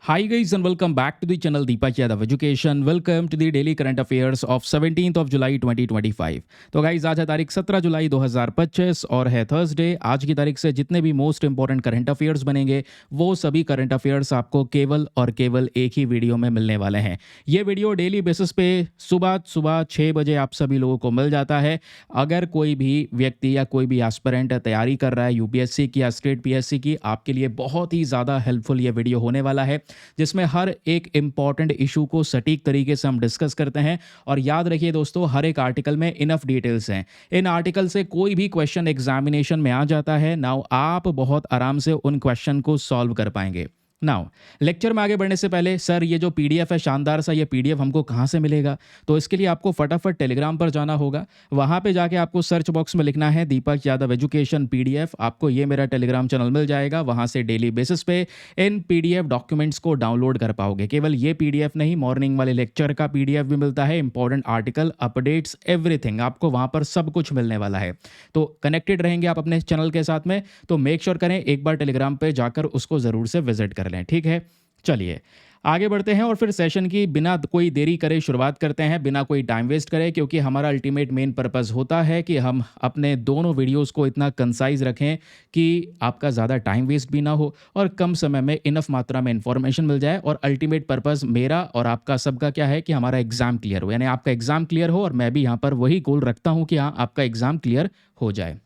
Hi guys and welcome back to the channel Deepak Yadav Education. Welcome to the daily current affairs of 17th of July 2025. तो guys आज है तारीख 17 जुलाई 2025 और है Thursday. आज की तारीख से जितने भी मोस्ट इंपॉर्टेंट करंट अफेयर्स बनेंगे वो सभी करंट अफेयर्स आपको केवल और केवल एक ही वीडियो में मिलने वाले हैं। ये वीडियो डेली बेसिस पे सुबह 6 बजे आप सभी लोगों को मिल जाता है। अगर कोई भी व्यक्ति या कोई भी एस्पिरेंट तैयारी कर रहा है यूपीएससी की या स्टेट पीएससी की, आपके लिए बहुत ही ज़्यादा हेल्पफुल ये वीडियो होने वाला है, जिसमें हर एक इंपॉर्टेंट इशू को सटीक तरीके से हम डिस्कस करते हैं। और याद रखिए दोस्तों, हर एक आर्टिकल में इनफ डिटेल्स हैं। इन आर्टिकल से कोई भी क्वेश्चन एग्जामिनेशन में आ जाता है नाउ, आप बहुत आराम से उन क्वेश्चन को सॉल्व कर पाएंगे। नाउ लेक्चर में आगे बढ़ने से पहले सर ये जो पीडीएफ है शानदार सा, ये पीडीएफ हमको कहाँ से मिलेगा? तो इसके लिए आपको फटाफट टेलीग्राम पर जाना होगा। वहाँ पे जाके आपको सर्च बॉक्स में लिखना है दीपक यादव एजुकेशन पीडीएफ। आपको ये मेरा टेलीग्राम चैनल मिल जाएगा। वहाँ से डेली बेसिस पे इन पीडीएफ डॉक्यूमेंट्स को डाउनलोड कर पाओगे। केवल ये पीडीएफ नहीं, मॉर्निंग वाले लेक्चर का पीडीएफ भी मिलता है, इंपॉर्टेंट आर्टिकल, अपडेट्स, एवरीथिंग आपको वहाँ पर सब कुछ मिलने वाला है। तो कनेक्टेड रहेंगे आप अपने चैनल के साथ में, तो मेक श्योर करें एक बार टेलीग्राम पे जाकर उसको ज़रूर से विजिट कर लें। ठीक है, चलिए आगे बढ़ते हैं और फिर सेशन की बिना कोई देरी करे शुरुआत करते हैं, बिना कोई टाइम वेस्ट करे, क्योंकि हमारा अल्टीमेट मेन पर्पस होता है कि हम अपने दोनों वीडियोस को इतना कंसाइज रखें कि आपका ज़्यादा टाइम वेस्ट भी ना हो और कम समय में इनफ मात्रा में इंफॉर्मेशन मिल जाए। और अल्टीमेट पर्पस मेरा और आपका सबका क्या है कि हमारा एग्जाम क्लियर हो, यानी आपका एग्जाम क्लियर हो, और मैं भी यहाँ पर वही गोल रखता हूँ कि हाँ आपका एग्जाम क्लियर हो जाए।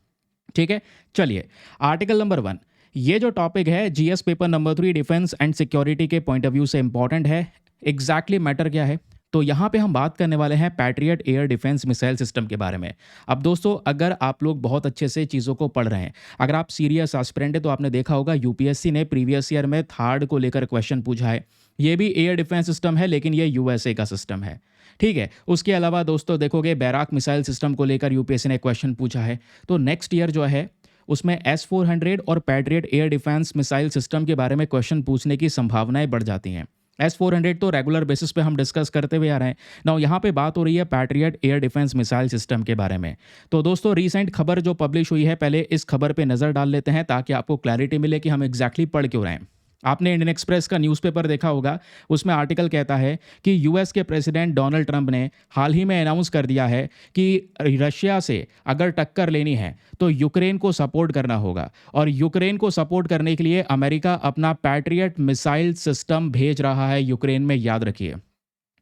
ठीक है, चलिए आर्टिकल नंबर 1, ये जो टॉपिक है GS paper number 3 defence and security के पॉइंट ऑफ व्यू से इंपॉर्टेंट है। एग्जैक्टली मैटर क्या है? तो यहाँ पे हम बात करने वाले हैं patriot air defence missile system के बारे में। अब दोस्तों, अगर आप लोग बहुत अच्छे से चीज़ों को पढ़ रहे हैं, अगर आप सीरियस एस्पिरेंट है, तो आपने देखा होगा यूपीएससी ने प्रीवियस ईयर में थार्ड को लेकर क्वेश्चन पूछा है। ये भी एयर डिफेंस सिस्टम है, लेकिन ये यूएसए का सिस्टम है। ठीक है, उसके अलावा दोस्तों देखोगे बैराक मिसाइल सिस्टम को लेकर यूपीएससी ने क्वेश्चन पूछा है। तो नेक्स्ट ईयर जो है उसमें S-400 और patriot air defence missile system के बारे में क्वेश्चन पूछने की संभावनाएं बढ़ जाती हैं। S-400 तो रेगुलर बेसिस पे हम डिस्कस करते हुए आ रहे हैं ना। यहाँ पे बात हो रही है patriot air defence missile system के बारे में। तो दोस्तों, रीसेंट खबर जो पब्लिश हुई है, पहले इस खबर पे नज़र डाल लेते हैं ताकि आपको क्लैरिटी मिले कि हम एग्जैक्टली पढ़ क्यों रहे हैं। आपने इंडियन एक्सप्रेस का न्यूज़पेपर देखा होगा, उसमें आर्टिकल कहता है कि यूएस के प्रेसिडेंट डोनाल्ड ट्रंप ने हाल ही में अनाउंस कर दिया है कि रशिया से अगर टक्कर लेनी है तो यूक्रेन को सपोर्ट करना होगा, और यूक्रेन को सपोर्ट करने के लिए अमेरिका अपना पैट्रियट मिसाइल सिस्टम भेज रहा है यूक्रेन में। याद रखिए,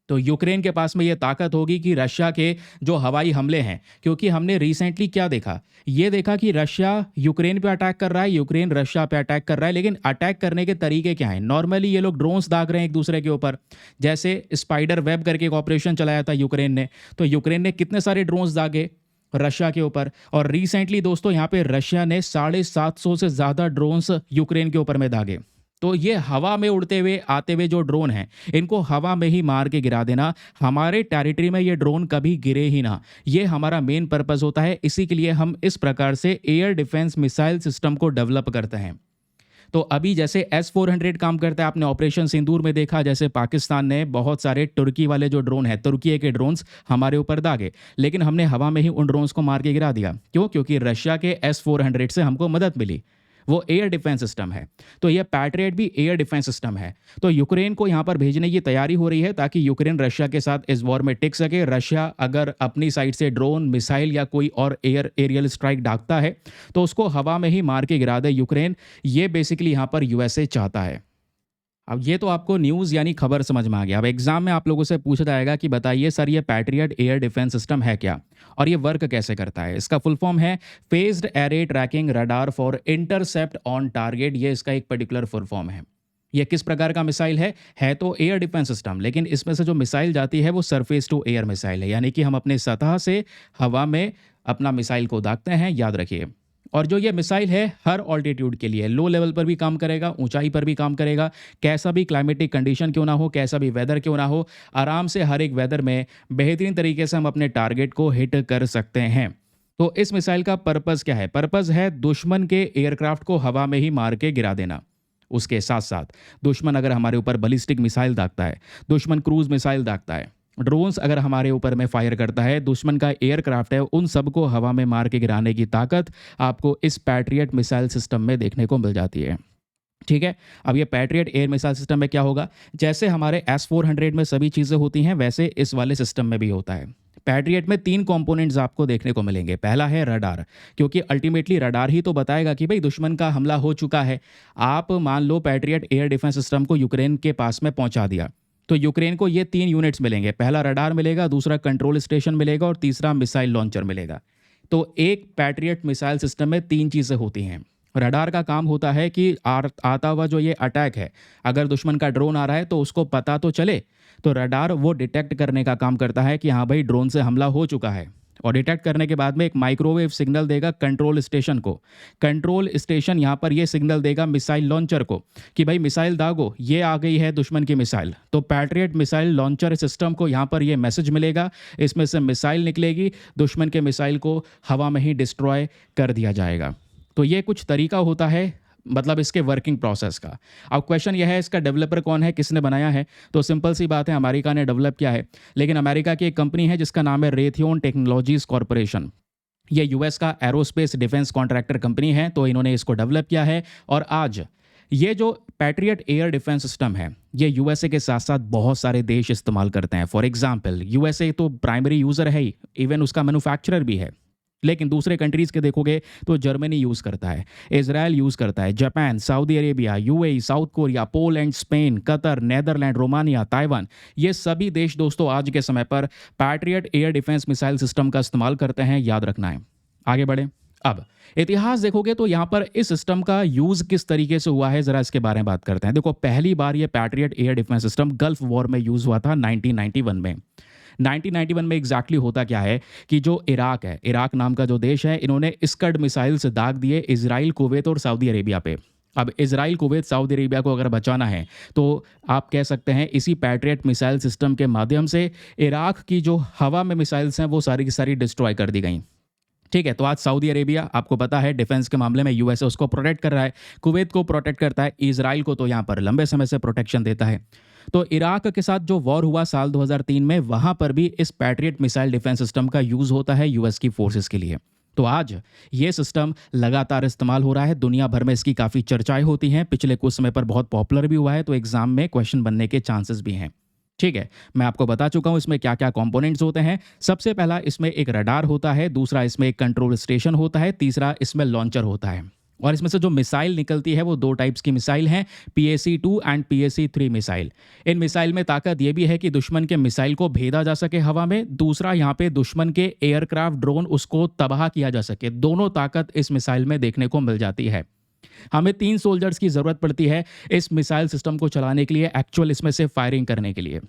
तो यूक्रेन के पास में ये ताकत होगी कि रशिया के जो हवाई हमले हैं, क्योंकि हमने रिसेंटली क्या देखा, ये देखा कि रशिया यूक्रेन पे अटैक कर रहा है, यूक्रेन रशिया पे अटैक कर रहा है, लेकिन अटैक करने के तरीके क्या हैं? नॉर्मली ये लोग ड्रोन्स दाग रहे हैं एक दूसरे के ऊपर, जैसे स्पाइडर वेब करके एक ऑपरेशन चलाया था यूक्रेन ने। तो यूक्रेन ने कितने सारे ड्रोन्स दागे रशिया के ऊपर, और रिसेंटली दोस्तों यहाँ पे रशिया ने 750 से ज़्यादा ड्रोन्स यूक्रेन के ऊपर में दागे। तो ये हवा में उड़ते हुए आते हुए जो ड्रोन हैं, इनको हवा में ही मार के गिरा देना। हमारे टेरिटरी में ये ड्रोन कभी गिरे ही ना, ये हमारा मेन पर्पस होता है। इसी के लिए हम इस प्रकार से एयर डिफेंस मिसाइल सिस्टम को डेवलप करते हैं। तो अभी जैसे S-400 काम करता है, आपने ऑपरेशन सिंदूर में देखा, जैसे पाकिस्तान ने बहुत सारे तुर्की वाले जो ड्रोन है, तुर्की के ड्रोन्स हमारे ऊपर दागे, लेकिन हमने हवा में ही उन ड्रोन्स को मार के गिरा दिया। क्यों? क्योंकि रशिया के S-400 से हमको मदद मिली, वो एयर डिफेंस सिस्टम है। तो ये पैट्रियट भी एयर डिफेंस सिस्टम है। तो यूक्रेन को यहाँ पर भेजने की तैयारी हो रही है ताकि यूक्रेन रशिया के साथ इस वॉर में टिक सके। रशिया अगर अपनी साइड से ड्रोन, मिसाइल या कोई और एरियल स्ट्राइक दागता है तो उसको हवा में ही मार के गिरा दे यूक्रेन। ये बेसिकली यहाँ पर यूएसए चाहता है। अब ये तो आपको न्यूज़ यानी खबर समझ में आ गया। अब एग्जाम में आप लोगों से पूछा जाएगा कि बताइए सर ये पैट्रियट एयर डिफेंस सिस्टम है क्या और ये वर्क कैसे करता है। इसका फुल फॉर्म है phased array tracking radar for intercept on target. ये इसका एक पर्टिकुलर फुल फॉर्म है। ये किस प्रकार का मिसाइल है तो एयर डिफेंस सिस्टम, लेकिन इसमें से जो मिसाइल जाती है वो सरफेस टू एयर मिसाइल है, यानी कि हम अपने सतह से हवा में अपना मिसाइल को दागते हैं। याद रखिए, और जो ये मिसाइल है हर ऑल्टीट्यूड के लिए, लो लेवल पर भी काम करेगा, ऊंचाई पर भी काम करेगा, कैसा भी क्लाइमेटिक कंडीशन क्यों ना हो, कैसा भी वेदर क्यों ना हो, आराम से हर एक वेदर में बेहतरीन तरीके से हम अपने टारगेट को हिट कर सकते हैं। तो इस मिसाइल का पर्पस क्या है? पर्पस है दुश्मन के एयरक्राफ्ट को हवा में ही मार के गिरा देना। उसके साथ साथ दुश्मन अगर हमारे ऊपर बलिस्टिक मिसाइल दागता है, दुश्मन क्रूज मिसाइल दागता है, ड्रोन्स अगर हमारे ऊपर में फायर करता है, दुश्मन का एयरक्राफ्ट है, उन सबको हवा में मार के गिराने की ताकत आपको इस पैट्रियट मिसाइल सिस्टम में देखने को मिल जाती है। ठीक है। अब ये पैट्रियट एयर मिसाइल सिस्टम में क्या होगा, जैसे हमारे S-400 में सभी चीज़ें होती हैं वैसे इस वाले सिस्टम में भी होता है। पैट्रियट में 3 कंपोनेंट्स आपको देखने को मिलेंगे। पहला है रडार, क्योंकि अल्टीमेटली रडार ही तो बताएगा कि भाई दुश्मन का हमला हो चुका है। आप मान लो पैट्रियट एयर डिफेंस सिस्टम को यूक्रेन के पास में पहुंचा दिया, तो यूक्रेन को ये 3 यूनिट्स मिलेंगे। पहला रडार मिलेगा, दूसरा कंट्रोल स्टेशन मिलेगा और तीसरा मिसाइल लॉन्चर मिलेगा। तो एक पैट्रियट मिसाइल सिस्टम में 3 चीज़ें होती हैं। रडार का काम होता है कि आता हुआ जो ये अटैक है, अगर दुश्मन का ड्रोन आ रहा है तो उसको पता तो चले। तो रडार वो डिटेक्ट करने का काम करता है कि हाँ भाई ड्रोन से हमला हो चुका है, और डिटेक्ट करने के बाद में एक माइक्रोवेव सिग्नल देगा कंट्रोल स्टेशन को। कंट्रोल स्टेशन यहाँ पर ये सिग्नल देगा मिसाइल लॉन्चर को कि भाई मिसाइल दागो, ये आ गई है दुश्मन की मिसाइल। तो पैट्रियट मिसाइल लॉन्चर सिस्टम को यहाँ पर ये मैसेज मिलेगा, इसमें से मिसाइल निकलेगी, दुश्मन के मिसाइल को हवा में ही डिस्ट्रॉय कर दिया जाएगा। तो ये कुछ तरीका होता है, मतलब इसके वर्किंग प्रोसेस का। अब क्वेश्चन यह है इसका डेवलपर कौन है, किसने बनाया है? तो सिंपल सी बात है, अमेरिका ने डेवलप किया है। लेकिन अमेरिका की एक कंपनी है जिसका नाम है रेथियोन टेक्नोलॉजीज कॉरपोरेशन। ये यूएस का एरोस्पेस डिफेंस कॉन्ट्रैक्टर कंपनी है, तो इन्होंने इसको डेवलप किया है। और आज ये जो पैट्रियट एयर डिफेंस सिस्टम है, ये यूएसए के साथ साथ बहुत सारे देश इस्तेमाल करते हैं। फॉर एग्जाम्पल यूएसए तो प्राइमरी यूज़र है ही, इवन उसका मैन्युफैक्चरर भी है। लेकिन दूसरे कंट्रीज़ के देखोगे तो जर्मनी यूज़ करता है, इजराइल यूज़ करता है, Japan, Saudi Arabia, UAE, south Korea, Poland, Spain, Qatar, Netherland, Romania, Taiwan, ये सभी देश दोस्तों आज के समय पर patriot air defence missile system का इस्तेमाल करते हैं, याद रखना है। आगे बढ़े। अब इतिहास देखोगे तो यहाँ पर इस सिस्टम का यूज़ किस तरीके से हुआ है, ज़रा इसके बारे में बात करते हैं। देखो, पहली बार ये patriot air defence system gulf war में यूज़ हुआ था 1991 में। 1991 में एग्जैक्टली होता क्या है कि जो इराक है, इराक नाम का जो देश है, इन्होंने स्कड मिसाइल से दाग दिए इजराइल, कुवैत और सऊदी अरेबिया पे। अब इजराइल, कुवैत, सऊदी अरेबिया को अगर बचाना है तो आप कह सकते हैं इसी पैट्रियट मिसाइल सिस्टम के माध्यम से इराक की जो हवा में मिसाइल्स हैं वो सारी की सारी डिस्ट्रॉय कर दी गई। ठीक है, तो आज सऊदी अरेबिया आपको पता है डिफेंस के मामले में यूएसए उसको प्रोटेक्ट कर रहा है, कुवैत को प्रोटेक्ट करता है, इजराइल को तो यहाँ पर लंबे समय से प्रोटेक्शन देता है। तो इराक के साथ जो वॉर हुआ साल 2003 में, वहाँ पर भी इस पैट्रियट मिसाइल डिफेंस सिस्टम का यूज़ होता है यूएस की फोर्सेस के लिए। तो आज ये सिस्टम लगातार इस्तेमाल हो रहा है, दुनिया भर में इसकी काफ़ी चर्चाएं होती हैं, पिछले कुछ समय पर बहुत पॉपुलर भी हुआ है, तो एग्जाम में क्वेश्चन बनने के चांसेस भी हैं। ठीक है, मैं आपको बता चुका हूँ इसमें क्या क्या कंपोनेंट्स होते हैं। सबसे पहला इसमें एक रडार होता है, दूसरा इसमें एक कंट्रोल स्टेशन होता है, तीसरा इसमें लॉन्चर होता है। और इसमें से जो मिसाइल निकलती है वो 2 टाइप्स की मिसाइल हैं, PAC-2 and PAC-3 missile. In missile में ताकत ये भी है कि दुश्मन के मिसाइल को भेदा जा सके हवा में, दूसरा यहाँ पे दुश्मन के एयरक्राफ्ट, ड्रोन, उसको तबाह किया जा सके। दोनों ताकत इस मिसाइल में देखने को मिल जाती है। हमें 3 सोल्जर्स की ज़रूरत पड़ती है इस मिसाइल सिस्टम को चलाने के लिए, एक्चुअल इसमें से फायरिंग करने के लिए।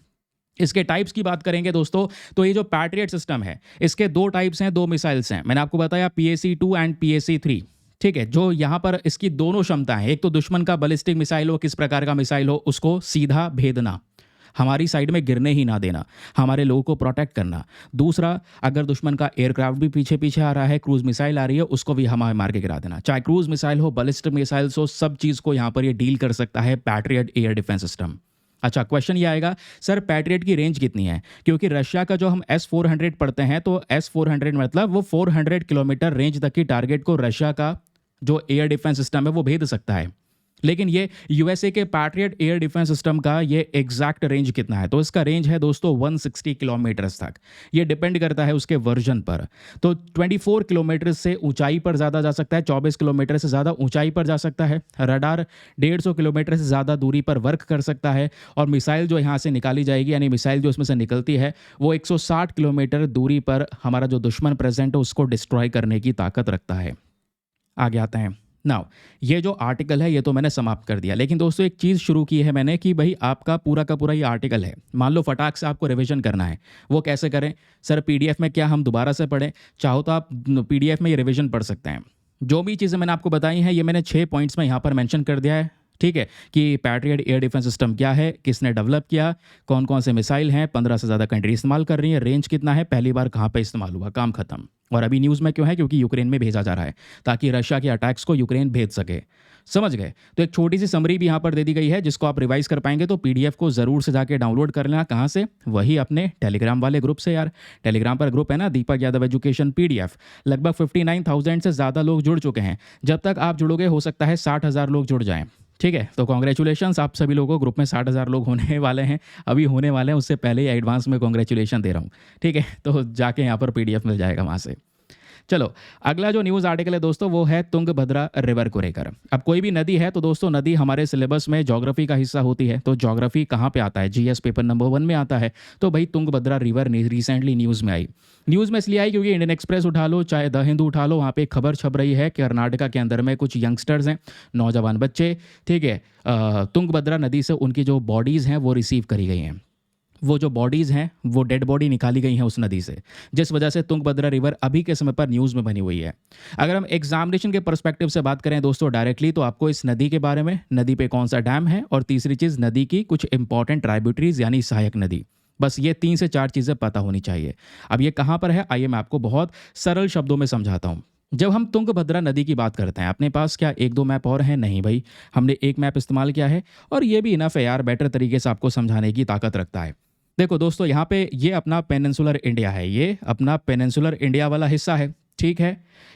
इसके टाइप्स की बात करेंगे दोस्तों, तो ये जो पैट्रियट सिस्टम है इसके 2 टाइप्स हैं, 2 मिसाइल्स हैं। मैंने आपको बताया PAC-2 एंड PAC-3। ठीक है, जो यहाँ पर इसकी दोनों क्षमता है, एक तो दुश्मन का बैलिस्टिक मिसाइल हो, किस प्रकार का मिसाइल हो, उसको सीधा भेदना, हमारी साइड में गिरने ही ना देना, हमारे लोगों को प्रोटेक्ट करना। दूसरा, अगर दुश्मन का एयरक्राफ्ट भी पीछे पीछे आ रहा है, क्रूज मिसाइल आ रही है, उसको भी हमारे मार के गिरा देना। चाहे क्रूज मिसाइल हो, बैलिस्टिक मिसाइल्स हो, सब चीज़ को यहाँ पर ये डील कर सकता है पैट्रियट एयर डिफेंस सिस्टम। अच्छा, क्वेश्चन ये आएगा, सर पैट्रियट की रेंज कितनी है? क्योंकि रशिया का जो हम S-400 पढ़ते हैं, तो S-400 मतलब वो 400 किलोमीटर रेंज तक की टारगेट को रशिया का जो एयर डिफेंस सिस्टम है वो भेद सकता है। लेकिन ये यूएसए के पैट्रियट एयर डिफेंस सिस्टम का ये एग्जैक्ट रेंज कितना है? तो इसका रेंज है दोस्तों 160 किलोमीटर्स तक। ये डिपेंड करता है उसके वर्जन पर। तो 24 किलोमीटर से ऊंचाई पर ज़्यादा जा सकता है, 24 किलोमीटर से ज़्यादा ऊंचाई पर जा सकता है। रडार 150 किलोमीटर से ज़्यादा दूरी पर वर्क कर सकता है। और मिसाइल जो यहाँ से निकाली जाएगी, यानी मिसाइल जो इसमें से निकलती है, वो 160 किलोमीटर दूरी पर हमारा जो दुश्मन प्रेजेंट है उसको डिस्ट्रॉय करने की ताकत रखता है। आगे आते हैं। नाउ, ये जो आर्टिकल है ये तो मैंने समाप्त कर दिया, लेकिन दोस्तों एक चीज़ शुरू की है मैंने कि भाई आपका पूरा का पूरा ये आर्टिकल है, मान लो फटाक से आपको रिवीजन करना है, वो कैसे करें? सर पीडीएफ में क्या हम दोबारा से पढ़ें? चाहो तो आप पीडीएफ में ये रिवीजन पढ़ सकते हैं। जो भी चीज़ें मैंने आपको बताई हैं ये मैंने 6 पॉइंट्स में यहाँ पर मेंशन कर दिया है। ठीक है, कि पैट्रियट एयर डिफेंस सिस्टम क्या है, किसने डेवलप किया, कौन कौन से मिसाइल हैं, 15 से ज़्यादा कंट्री इस्तेमाल कर रही है, रेंज कितना है, पहली बार कहाँ पे इस्तेमाल हुआ, काम खत्म। और अभी न्यूज़ में क्यों है? क्योंकि यूक्रेन में भेजा जा रहा है, ताकि रशिया के अटैक्स को यूक्रेन भेज सके। समझ गए? तो एक छोटी सी समरी भी यहाँ पर दे दी गई है, जिसको आप रिवाइज कर पाएंगे। तो पीडीएफ को ज़रूर से जाके डाउनलोड कर लेना। कहाँ से? वही अपने टेलीग्राम वाले ग्रुप से यार। टेलीग्राम पर ग्रुप है ना, दीपक यादव एजुकेशन PDF। लगभग 59,000 से ज़्यादा लोग जुड़ चुके हैं। जब तक आप जुड़ोगे हो सकता है 60,000 लोग जुड़ जाएं। ठीक है, तो कॉन्ग्रेचुलेशंस आप सभी लोगों को। ग्रुप में 60,000 लोग होने वाले हैं, अभी होने वाले हैं, उससे पहले ही एडवांस में कॉन्ग्रेचुलेशन दे रहा हूँ। ठीक है, तो जाके यहाँ पर पीडीएफ मिल जाएगा वहाँ से। चलो, अगला जो न्यूज़ आर्टिकल है दोस्तों वो है तुंगभद्रा रिवर को लेकर। अब कोई भी नदी है तो दोस्तों नदी हमारे सिलेबस में ज्योग्राफी का हिस्सा होती है, तो ज्योग्राफी कहाँ पे आता है? जीएस पेपर नंबर 1 में आता है। तो भाई तुंगभद्रा रिवर रिसेंटली न्यूज़ में आई। न्यूज़ में इसलिए आई क्योंकि इंडियन एक्सप्रेस उठा लो, चाहे द हिंदू उठा लो, वहाँ पे एक खबर छप रही है कि कर्नाटका के अंदर में कुछ यंगस्टर्स हैं, नौजवान बच्चे, ठीक है, तुंगभद्रा नदी से उनकी जो बॉडीज़ हैं वो रिसीव करी गई हैं। वो जो बॉडीज़ हैं वो डेड बॉडी निकाली गई हैं उस नदी से, जिस वजह से तुंगभद्रा रिवर अभी के समय पर न्यूज़ में बनी हुई है। अगर हम एग्जामिनेशन के पर्सपेक्टिव से बात करें दोस्तों डायरेक्टली, तो आपको इस नदी के बारे में, नदी पे कौन सा डैम है, और तीसरी चीज़ नदी की कुछ इंपॉर्टेंट ट्राइब्यूटरीज यानी सहायक नदी, बस ये 3 से 4 चीज़ें पता होनी चाहिए। अब ये कहाँ पर है, आइए मैं आपको बहुत सरल शब्दों में समझाता हूँ। जब हम तुंगभद्रा नदी की बात करते हैं, अपने पास क्या 1-2 मैप और हैं? नहीं भाई, हमने एक मैप इस्तेमाल किया है और ये भी इनफ है यार, बेटर तरीके से आपको समझाने की ताकत रखता है। देखो दोस्तों, यहाँ पे ये अपना पेनिनसुलर इंडिया है, ये अपना पेनिनसुलर इंडिया वाला हिस्सा है, ठीक है।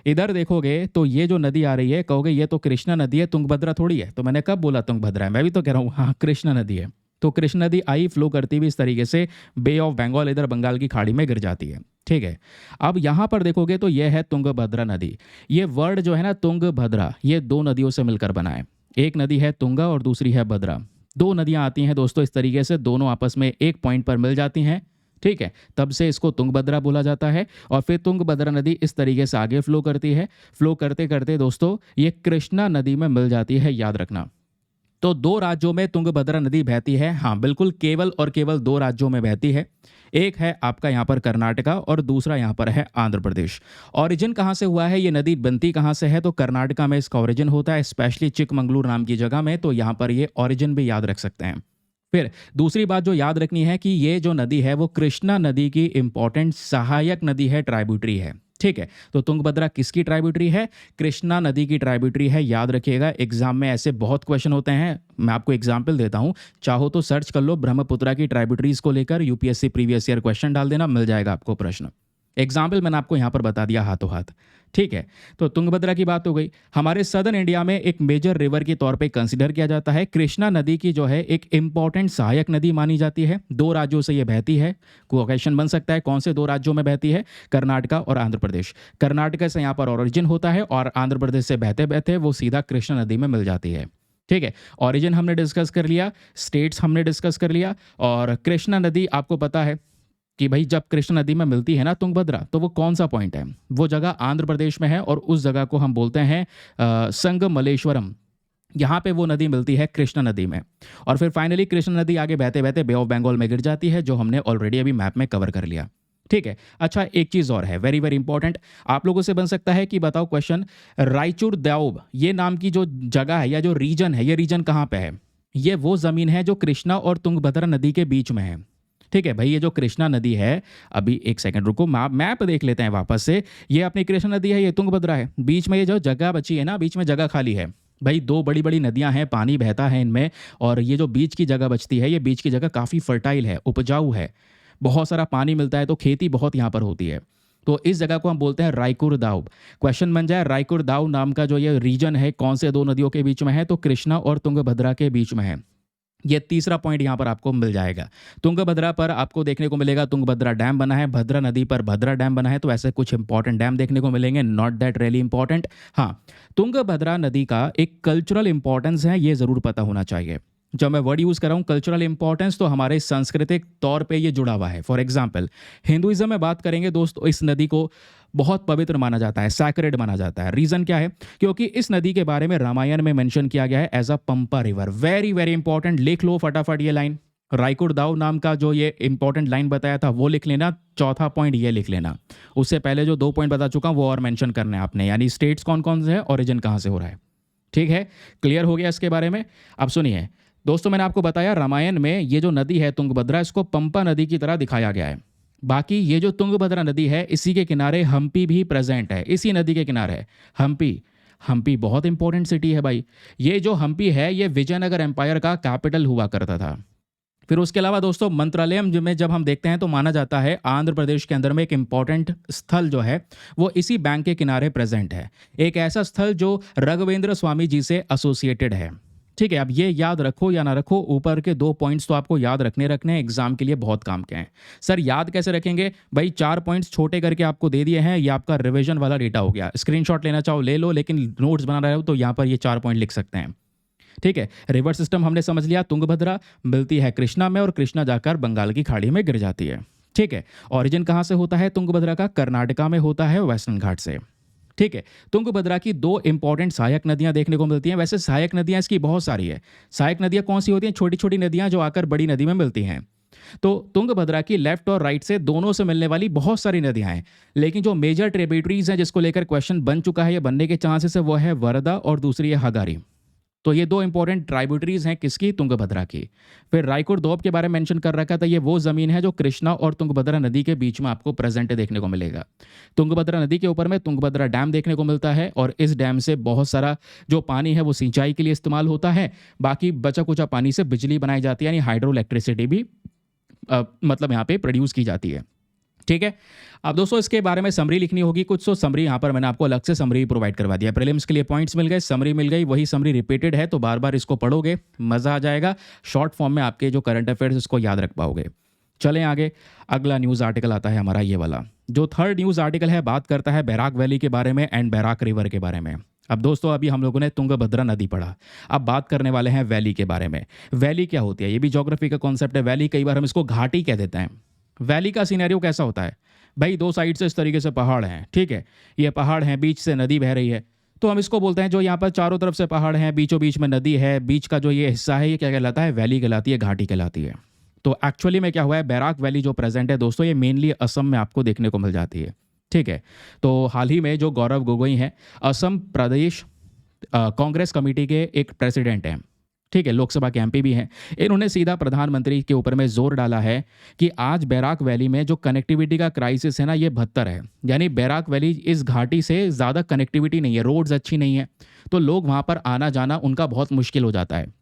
इधर देखोगे तो ये जो नदी आ रही है, कहोगे ये तो कृष्णा नदी है, तुंगभद्रा थोड़ी है। तो मैंने कब बोला तुंगभद्रा है? मैं भी तो कह रहा हूँ हाँ कृष्णा नदी है। तो कृष्णा नदी आई फ्लो करती हुई इस तरीके से बे ऑफ बंगाल, इधर बंगाल की खाड़ी में गिर जाती है, ठीक है। अब यहाँ पर देखोगे तो ये है तुंगभद्रा नदी। ये वर्ड जो है ना तुंगभद्रा, ये 2 नदियों से मिलकर बना है। एक नदी है तुंगा और दूसरी है भद्रा। 2 नदियाँ आती हैं दोस्तों इस तरीके से, दोनों आपस में एक पॉइंट पर मिल जाती हैं, ठीक है। तब से इसको तुंगभद्रा बोला जाता है। और फिर तुंगभद्रा नदी इस तरीके से आगे फ्लो करती है। फ्लो करते करते दोस्तों ये कृष्णा नदी में मिल जाती है, याद रखना। तो 2 राज्यों में तुंगभद्रा नदी बहती है, हाँ बिल्कुल, केवल और केवल 2 राज्यों में बहती है। एक है आपका यहाँ पर कर्नाटका और दूसरा यहाँ पर है आंध्र प्रदेश। ओरिजिन कहाँ से हुआ है, ये नदी बनती कहाँ से है? तो कर्नाटका में इसका ओरिजिन होता है, स्पेशली चिकमंगलूर नाम की जगह में। तो यहाँ पर ये ओरिजिन भी याद रख सकते हैं। फिर दूसरी बात जो याद रखनी है कि ये जो नदी है वो कृष्णा नदी की इंपॉर्टेंट सहायक नदी है, ट्राइब्यूटरी है, ठीक है। तो तुंगभद्रा किसकी ट्राइब्यूटरी है? कृष्णा नदी की ट्राइब्यूटरी है, याद रखिएगा। एग्जाम में ऐसे बहुत क्वेश्चन होते हैं, मैं आपको एग्जाम्पल देता हूं, चाहो तो सर्च कर लो ब्रह्मपुत्रा की ट्राइब्यूटरीज को लेकर, यूपीएससी प्रीवियस ईयर क्वेश्चन डाल देना, मिल जाएगा आपको प्रश्न। एग्जाम्पल मैंने आपको यहाँ पर बता दिया हाथों हाथ, ठीक है। तो तुंगभद्रा की बात हो गई। हमारे सदर्न इंडिया में एक मेजर रिवर के तौर पे कंसिडर किया जाता है। कृष्णा नदी की जो है एक इंपॉर्टेंट सहायक नदी मानी जाती है। 2 राज्यों से ये बहती है। क्वेश्चन बन सकता है कौन से 2 राज्यों में बहती है? कर्नाटका और आंध्र प्रदेश। कर्नाटका से यहाँ पर ओरिजिन होता है और आंध्र प्रदेश से बहते बहते वो सीधा कृष्णा नदी में मिल जाती है, ठीक है। ओरिजिन हमने डिस्कस कर लिया, स्टेट्स हमने डिस्कस कर लिया, और कृष्णा नदी आपको पता है कि भाई जब कृष्णा नदी में मिलती है ना तुंगभद्रा, तो वो कौन सा पॉइंट है? वो जगह आंध्र प्रदेश में है और उस जगह को हम बोलते हैं संगमलेश्वरम। यहाँ पे वो नदी मिलती है कृष्णा नदी में। और फिर फाइनली कृष्णा नदी आगे बहते बहते बे ऑफ बंगाल में गिर जाती है, जो हमने ऑलरेडी अभी मैप में कवर कर लिया, ठीक है। अच्छा, एक चीज़ और है वेरी वेरी इंपॉर्टेंट, आप लोगों से बन सकता है कि बताओ क्वेश्चन, रायचूर द्याऊब ये नाम की जो जगह है या जो रीजन है, ये रीजन कहाँ पे है? ये वो ज़मीन है जो कृष्णा और तुंगभद्रा नदी के बीच में है, ठीक है भाई। ये जो कृष्णा नदी है, अभी एक सेकंड रुको, मैप देख लेते हैं वापस से। ये अपनी कृष्णा नदी है, ये तुंगभद्रा है, बीच में ये जो जगह बची है ना, बीच में जगह खाली है भाई। 2 बड़ी बड़ी नदियां हैं, पानी बहता है इनमें, और ये जो बीच की जगह बचती है, ये बीच की जगह काफ़ी फर्टाइल है, उपजाऊ है, बहुत सारा पानी मिलता है, तो खेती बहुत यहाँ पर होती है। तो इस जगह को हम बोलते हैं रायकुर दाव। क्वेश्चन बन जाए, रायकुर दाव नाम का जो ये रीजन है कौन से 2 नदियों के बीच में है? तो कृष्णा और तुंगभद्रा के बीच में है। ये तीसरा पॉइंट यहाँ पर आपको मिल जाएगा। तुंगभद्रा पर आपको देखने को मिलेगा तुंगभद्रा डैम बना है, भद्रा नदी पर भद्रा डैम बना है, तो ऐसे कुछ इंपॉर्टेंट डैम देखने को मिलेंगे, नॉट दैट रियली इंपॉर्टेंट। हाँ, तुंगभद्रा नदी का एक कल्चरल इंपॉर्टेंस है, ये ज़रूर पता होना चाहिए। जब मैं वर्ड यूज़ कर रहा हूँ कल्चरल इंपॉर्टेंस, तो हमारे सांस्कृतिक तौर पे ये जुड़ा हुआ है। फॉर एग्जांपल हिंदुइज्म में बात करेंगे दोस्तों, इस नदी को बहुत पवित्र माना जाता है, सैक्रेड माना जाता है। रीज़न क्या है? क्योंकि इस नदी के बारे में रामायण में मेंशन किया गया है as a Pampa river. Very very important, लिख लो फटाफट ये लाइन। रायकुर दाव नाम का जो ये इंपॉर्टेंट लाइन बताया था वो लिख लेना, चौथा पॉइंट ये लिख लेना। उससे पहले जो 2 पॉइंट बता चुका हूँ वो और मेंशन करने हैं आपने, यानी स्टेट्स कौन कौन से है, ओरिजिन कहाँ से हो रहा है, ठीक है। क्लियर हो गया इसके बारे में? अब सुनिए दोस्तों, मैंने आपको बताया रामायण में ये जो नदी है तुंगभद्रा, इसको पंपा नदी की तरह दिखाया गया है। बाकी ये जो तुंगभद्रा नदी है, इसी के किनारे हम्पी भी प्रेजेंट है, इसी नदी के किनारे है हम्पी। हम्पी बहुत इंपॉर्टेंट सिटी है भाई। ये जो हम्पी है ये विजयनगर एम्पायर का कैपिटल हुआ करता था। फिर उसके अलावा दोस्तों मंत्रालयम में जब हम देखते हैं तो माना जाता है आंध्र प्रदेश के अंदर में एक इंपॉर्टेंट स्थल जो है वो इसी बैंक के किनारे प्रेजेंट है। एक ऐसा स्थल जो राघवेंद्र स्वामी जी से एसोसिएटेड है, ठीक है, अब ये याद रखो या ना रखो, ऊपर के 2 पॉइंट्स तो आपको याद रखने हैं, एग्जाम के लिए बहुत काम के हैं। सर याद कैसे रखेंगे भाई? 4 पॉइंट्स छोटे करके आपको दे दिए हैं, ये आपका रिवीजन वाला डेटा हो गया। स्क्रीनशॉट लेना चाहो ले लो, लेकिन नोट्स बना रहे हो तो यहाँ पर ये 4 पॉइंट लिख सकते हैं। ठीक है, रिवर सिस्टम हमने समझ लिया, तुंगभद्रा मिलती है कृष्णा में और कृष्णा जाकर बंगाल की खाड़ी में गिर जाती है। ठीक है, ऑरिजिन कहाँ से होता है तुंगभद्रा का? कर्नाटका में होता है, वेस्टर्न घाट से। ठीक है, तुंगभद्रा की 2 इंपॉर्टेंट सहायक नदियां देखने को मिलती हैं। वैसे सहायक नदियां इसकी बहुत सारी है। सहायक नदियां कौन सी होती हैं? छोटी छोटी नदियां जो आकर बड़ी नदी में मिलती हैं। तो तुंगभद्रा की लेफ्ट और राइट से दोनों से मिलने वाली बहुत सारी नदियां हैं, लेकिन जो मेजर ट्रिब्यूटरीज हैं जिसको लेकर क्वेश्चन बन चुका है या बनने के चांसेस है, वो है वरदा और दूसरी है हगारी। तो ये 2 इंपॉर्टेंट ट्राइब्यूटरीज हैं किसकी? तुंगभद्रा की। फिर रायकोट दोब के बारे में मेंशन कर रखा था, ये वो जमीन है जो कृष्णा और तुंगभद्रा नदी के बीच में आपको प्रेजेंट देखने को मिलेगा। तुंगभद्रा नदी के ऊपर में तुंगभद्रा डैम देखने को मिलता है और इस डैम से बहुत सारा जो पानी है वो सिंचाई के लिए इस्तेमाल होता है। बाकी बचा कुचा पानी से बिजली बनाई जाती है, यानी हाइड्रो इलेक्ट्रिसिटी भी मतलब यहाँ पे प्रोड्यूस की जाती है। ठीक है, अब दोस्तों इसके बारे में समरी लिखनी होगी कुछ, तो समरी यहाँ पर मैंने आपको अलग से समरी प्रोवाइड करवा दिया। प्रीलिम्स के लिए पॉइंट्स मिल गए, समरी मिल गई, वही समरी रिपीटेड है, तो बार बार इसको पढ़ोगे, मज़ा आ जाएगा। शॉर्ट फॉर्म में आपके जो करंट अफेयर्स इसको याद रख पाओगे। चलें आगे, अगला न्यूज़ आर्टिकल आता है हमारा ये वाला। जो थर्ड न्यूज़ आर्टिकल है बात करता है बैराक वैली के बारे में एंड बैराक रिवर के बारे में। अब दोस्तों अभी हम लोगों ने तुंगभद्रा नदी पढ़ा, अब बात करने वाले हैं वैली के बारे में। वैली क्या होती है? ये भी ज्योग्राफी का कॉन्सेप्ट है। वैली कई बार हम इसको घाटी कह देते हैं। वैली का सिनेरियो कैसा होता है भाई? 2 साइड से इस तरीके से पहाड़ हैं, ठीक है, ये पहाड़ हैं, बीच से नदी बह रही है, तो हम इसको बोलते हैं जो यहाँ पर चारों तरफ से पहाड़ हैं, बीचों बीच में नदी है, बीच का जो ये हिस्सा है ये क्या कहलाता है? वैली कहलाती है, घाटी कहलाती है। तो एक्चुअली में क्या हुआ है, बैराक वैली जो प्रेजेंट है दोस्तों, ये मेनली असम में आपको देखने को मिल जाती है। ठीक है, तो हाल ही में जो गौरव गोगोई हैं, असम प्रदेश कांग्रेस कमेटी के एक प्रेसिडेंट हैं, ठीक है, लोकसभा के एमपी भी हैं, इन्होंने सीधा प्रधानमंत्री के ऊपर में जोर डाला है कि आज बैराक वैली में जो कनेक्टिविटी का क्राइसिस है ना, ये 72 है। यानी बैराक वैली इस घाटी से ज़्यादा कनेक्टिविटी नहीं है, रोड्स अच्छी नहीं है, तो लोग वहाँ पर आना जाना उनका बहुत मुश्किल हो जाता है।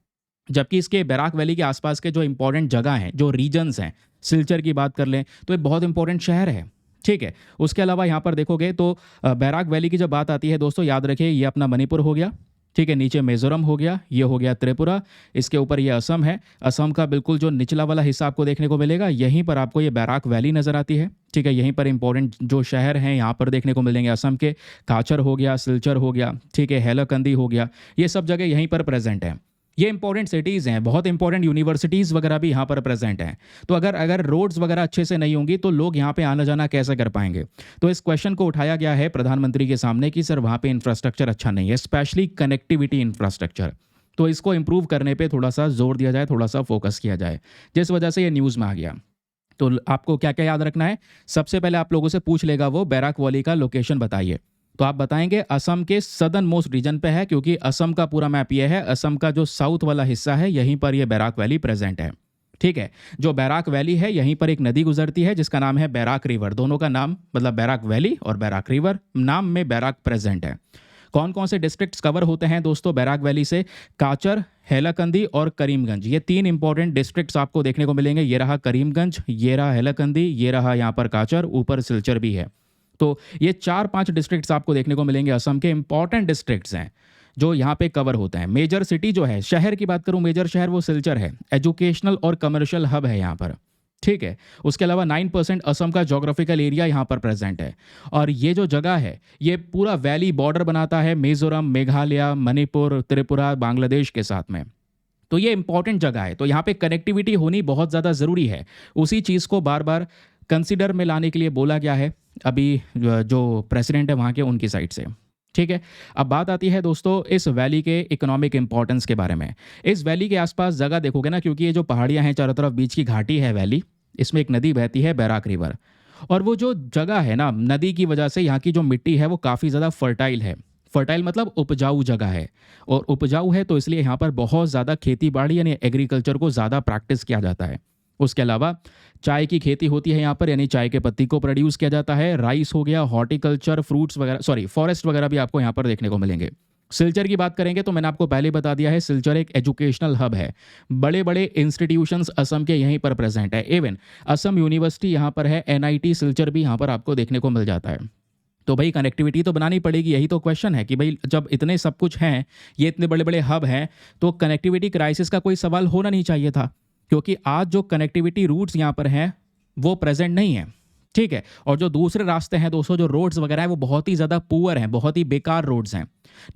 जबकि इसके बैराक वैली के आसपास के जो इंपॉर्टेंट जगह हैं, जो रीजन्स हैं, सिलचर की बात कर लें तो ये बहुत इंपॉर्टेंट शहर है। ठीक है, उसके अलावा यहाँ पर देखोगे तो बैराक वैली की जब बात आती है दोस्तों, याद रखिए ये अपना मणिपुर हो गया, ठीक है, नीचे मिजोरम हो गया, ये हो गया त्रिपुरा, इसके ऊपर ये असम है। असम का बिल्कुल जो निचला वाला हिस्सा आपको देखने को मिलेगा, यहीं पर आपको ये बैराक वैली नज़र आती है। ठीक है, यहीं पर इंपॉर्टेंट जो शहर हैं यहाँ पर देखने को मिलेंगे असम के, काचर हो गया, सिलचर हो गया, ठीक है, हैलाकंदी हो गया, ये सब जगह यहीं पर प्रेजेंट है। ये इंपॉर्टेंट सिटीज़ हैं, बहुत इंपॉर्टेंट यूनिवर्सिटीज़ वगैरह भी यहाँ पर प्रेजेंट हैं। तो अगर अगर रोड्स वगैरह अच्छे से नहीं होंगी तो लोग यहाँ पे आना जाना कैसे कर पाएंगे? तो इस क्वेश्चन को उठाया गया है प्रधानमंत्री के सामने कि सर वहाँ पे इंफ्रास्ट्रक्चर अच्छा नहीं है, स्पेशली कनेक्टिविटी इंफ्रास्ट्रक्चर, तो इसको इम्प्रूव करने पर थोड़ा सा जोर दिया जाए, थोड़ा सा फोकस किया जाए, जिस वजह से ये न्यूज़ में आ गया। तो आपको क्या क्या याद रखना है? सबसे पहले आप लोगों से पूछ लेगा वो बैराक वैली का लोकेशन बताइए, तो आप बताएंगे असम के सदर्न मोस्ट रीजन पे है, क्योंकि असम का पूरा मैप ये है, असम का जो साउथ वाला हिस्सा है यहीं पर ये बैराक वैली प्रेजेंट है। ठीक है, जो बैराक वैली है यहीं पर एक नदी गुजरती है जिसका नाम है बैराक रिवर, दोनों का नाम मतलब बैराक वैली और बैराक रिवर, नाम में बैराक प्रेजेंट है। कौन कौन से डिस्ट्रिक्ट्स कवर होते हैं दोस्तों बैराक वैली से? काचर, हैलाकंदी और करीमगंज, ये 3 इंपॉर्टेंट डिस्ट्रिक्ट्स आपको देखने को मिलेंगे। ये रहा करीमगंज, ये रहा हैलाकंदी, ये रहा यहाँ पर काचर, ऊपर सिलचर भी है। तो ये 4-5 डिस्ट्रिक्ट्स आपको देखने को मिलेंगे, असम के इंपॉर्टेंट डिस्ट्रिक्ट्स हैं जो यहाँ पे कवर होते हैं। मेजर सिटी जो है, शहर की बात करूँ, मेजर शहर वो सिलचर है, एजुकेशनल और कमर्शियल हब है यहाँ पर। ठीक है, उसके अलावा 9% असम का जोग्राफिकल एरिया यहाँ पर प्रेजेंट है, और ये जो जगह है ये पूरा वैली बॉर्डर बनाता है मिजोरम, मेघालय, मणिपुर, त्रिपुरा, बांग्लादेश के साथ में। तो ये इंपॉर्टेंट जगह है, तो यहाँ पे कनेक्टिविटी होनी बहुत ज़्यादा ज़रूरी है। उसी चीज़ को बार बार कंसिडर में लाने के लिए बोला गया है अभी जो प्रेसिडेंट है वहाँ के, उनकी साइड से। ठीक है, अब बात आती है दोस्तों इस वैली के इकोनॉमिक इंपॉर्टेंस के बारे में। इस वैली के आसपास जगह देखोगे ना, क्योंकि ये जो पहाड़ियाँ हैं चारों तरफ, बीच की घाटी है वैली, इसमें एक नदी बहती है बैराक रिवर, और वो जो जगह है ना, नदी की वजह से यहाँ की जो मिट्टी है वो काफ़ी ज़्यादा फर्टाइल है। फर्टाइल मतलब उपजाऊ जगह है, और उपजाऊ है तो इसलिए यहाँ पर बहुत ज़्यादा खेती बाड़ी यानी एग्रीकल्चर को ज़्यादा प्रैक्टिस किया जाता है। उसके अलावा चाय की खेती होती है यहाँ पर, यानी चाय के पत्ती को प्रोड्यूस किया जाता है। राइस हो गया, हॉर्टिकल्चर, फ्रूट्स वगैरह, फॉरेस्ट वगैरह भी आपको यहाँ पर देखने को मिलेंगे। सिलचर की बात करेंगे तो मैंने आपको पहले बता दिया है, सिलचर एक एजुकेशनल हब है, बड़े बड़े इंस्टीट्यूशंस असम के यहीं पर प्रेजेंट है। इवन असम यूनिवर्सिटी यहाँ पर है, NIT सिलचर भी यहाँ पर आपको देखने को मिल जाता है। तो भाई कनेक्टिविटी तो बनानी पड़ेगी। यही तो क्वेश्चन है कि भाई जब इतने सब कुछ हैं, ये इतने बड़े बड़े हब हैं, तो कनेक्टिविटी क्राइसिस का कोई सवाल होना नहीं चाहिए था, क्योंकि आज जो कनेक्टिविटी रूट्स यहाँ पर हैं वो प्रेजेंट नहीं है। ठीक है, और जो दूसरे रास्ते हैं दोस्तों, जो रोड्स वगैरह है वो बहुत ही ज़्यादा पुअर हैं, बहुत ही बेकार रोड्स हैं।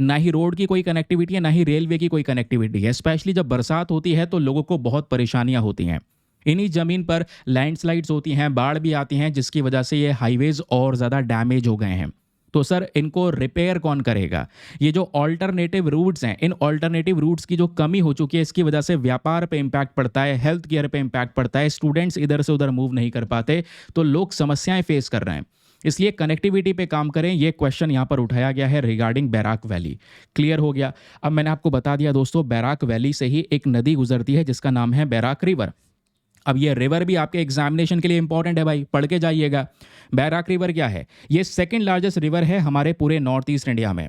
ना ही रोड की कोई कनेक्टिविटी है, ना ही रेलवे की कोई कनेक्टिविटी है। स्पेशली जब बरसात होती है तो लोगों को बहुत परेशानियां होती हैं। इन्हीं ज़मीन पर लैंडस्लाइड्स होती हैं, बाढ़ भी आती हैं, जिसकी वजह से ये हाईवेज और ज़्यादा डैमेज हो गए हैं। तो सर इनको रिपेयर कौन करेगा? ये जो ऑल्टरनेटिव रूट्स हैं, इन ऑल्टरनेटिव रूट्स की जो कमी हो चुकी है, इसकी वजह से व्यापार पे इम्पैक्ट पड़ता है, हेल्थ केयर पे इम्पैक्ट पड़ता है, स्टूडेंट्स इधर से उधर मूव नहीं कर पाते, तो लोग समस्याएं फेस कर रहे हैं। इसलिए कनेक्टिविटी पे काम करें, ये क्वेश्चन यहाँ पर उठाया गया है रिगार्डिंग बैराक वैली। क्लियर हो गया? अब मैंने आपको बता दिया दोस्तों, बैराक वैली से ही एक नदी गुजरती है जिसका नाम है बैराक रिवर। अब ये रिवर भी आपके एग्जामिनेशन के लिए इंपॉर्टेंट है भाई, पढ़ के जाइएगा। बैराक रिवर क्या है? ये सेकंड लार्जेस्ट रिवर है हमारे पूरे नॉर्थ ईस्ट इंडिया में।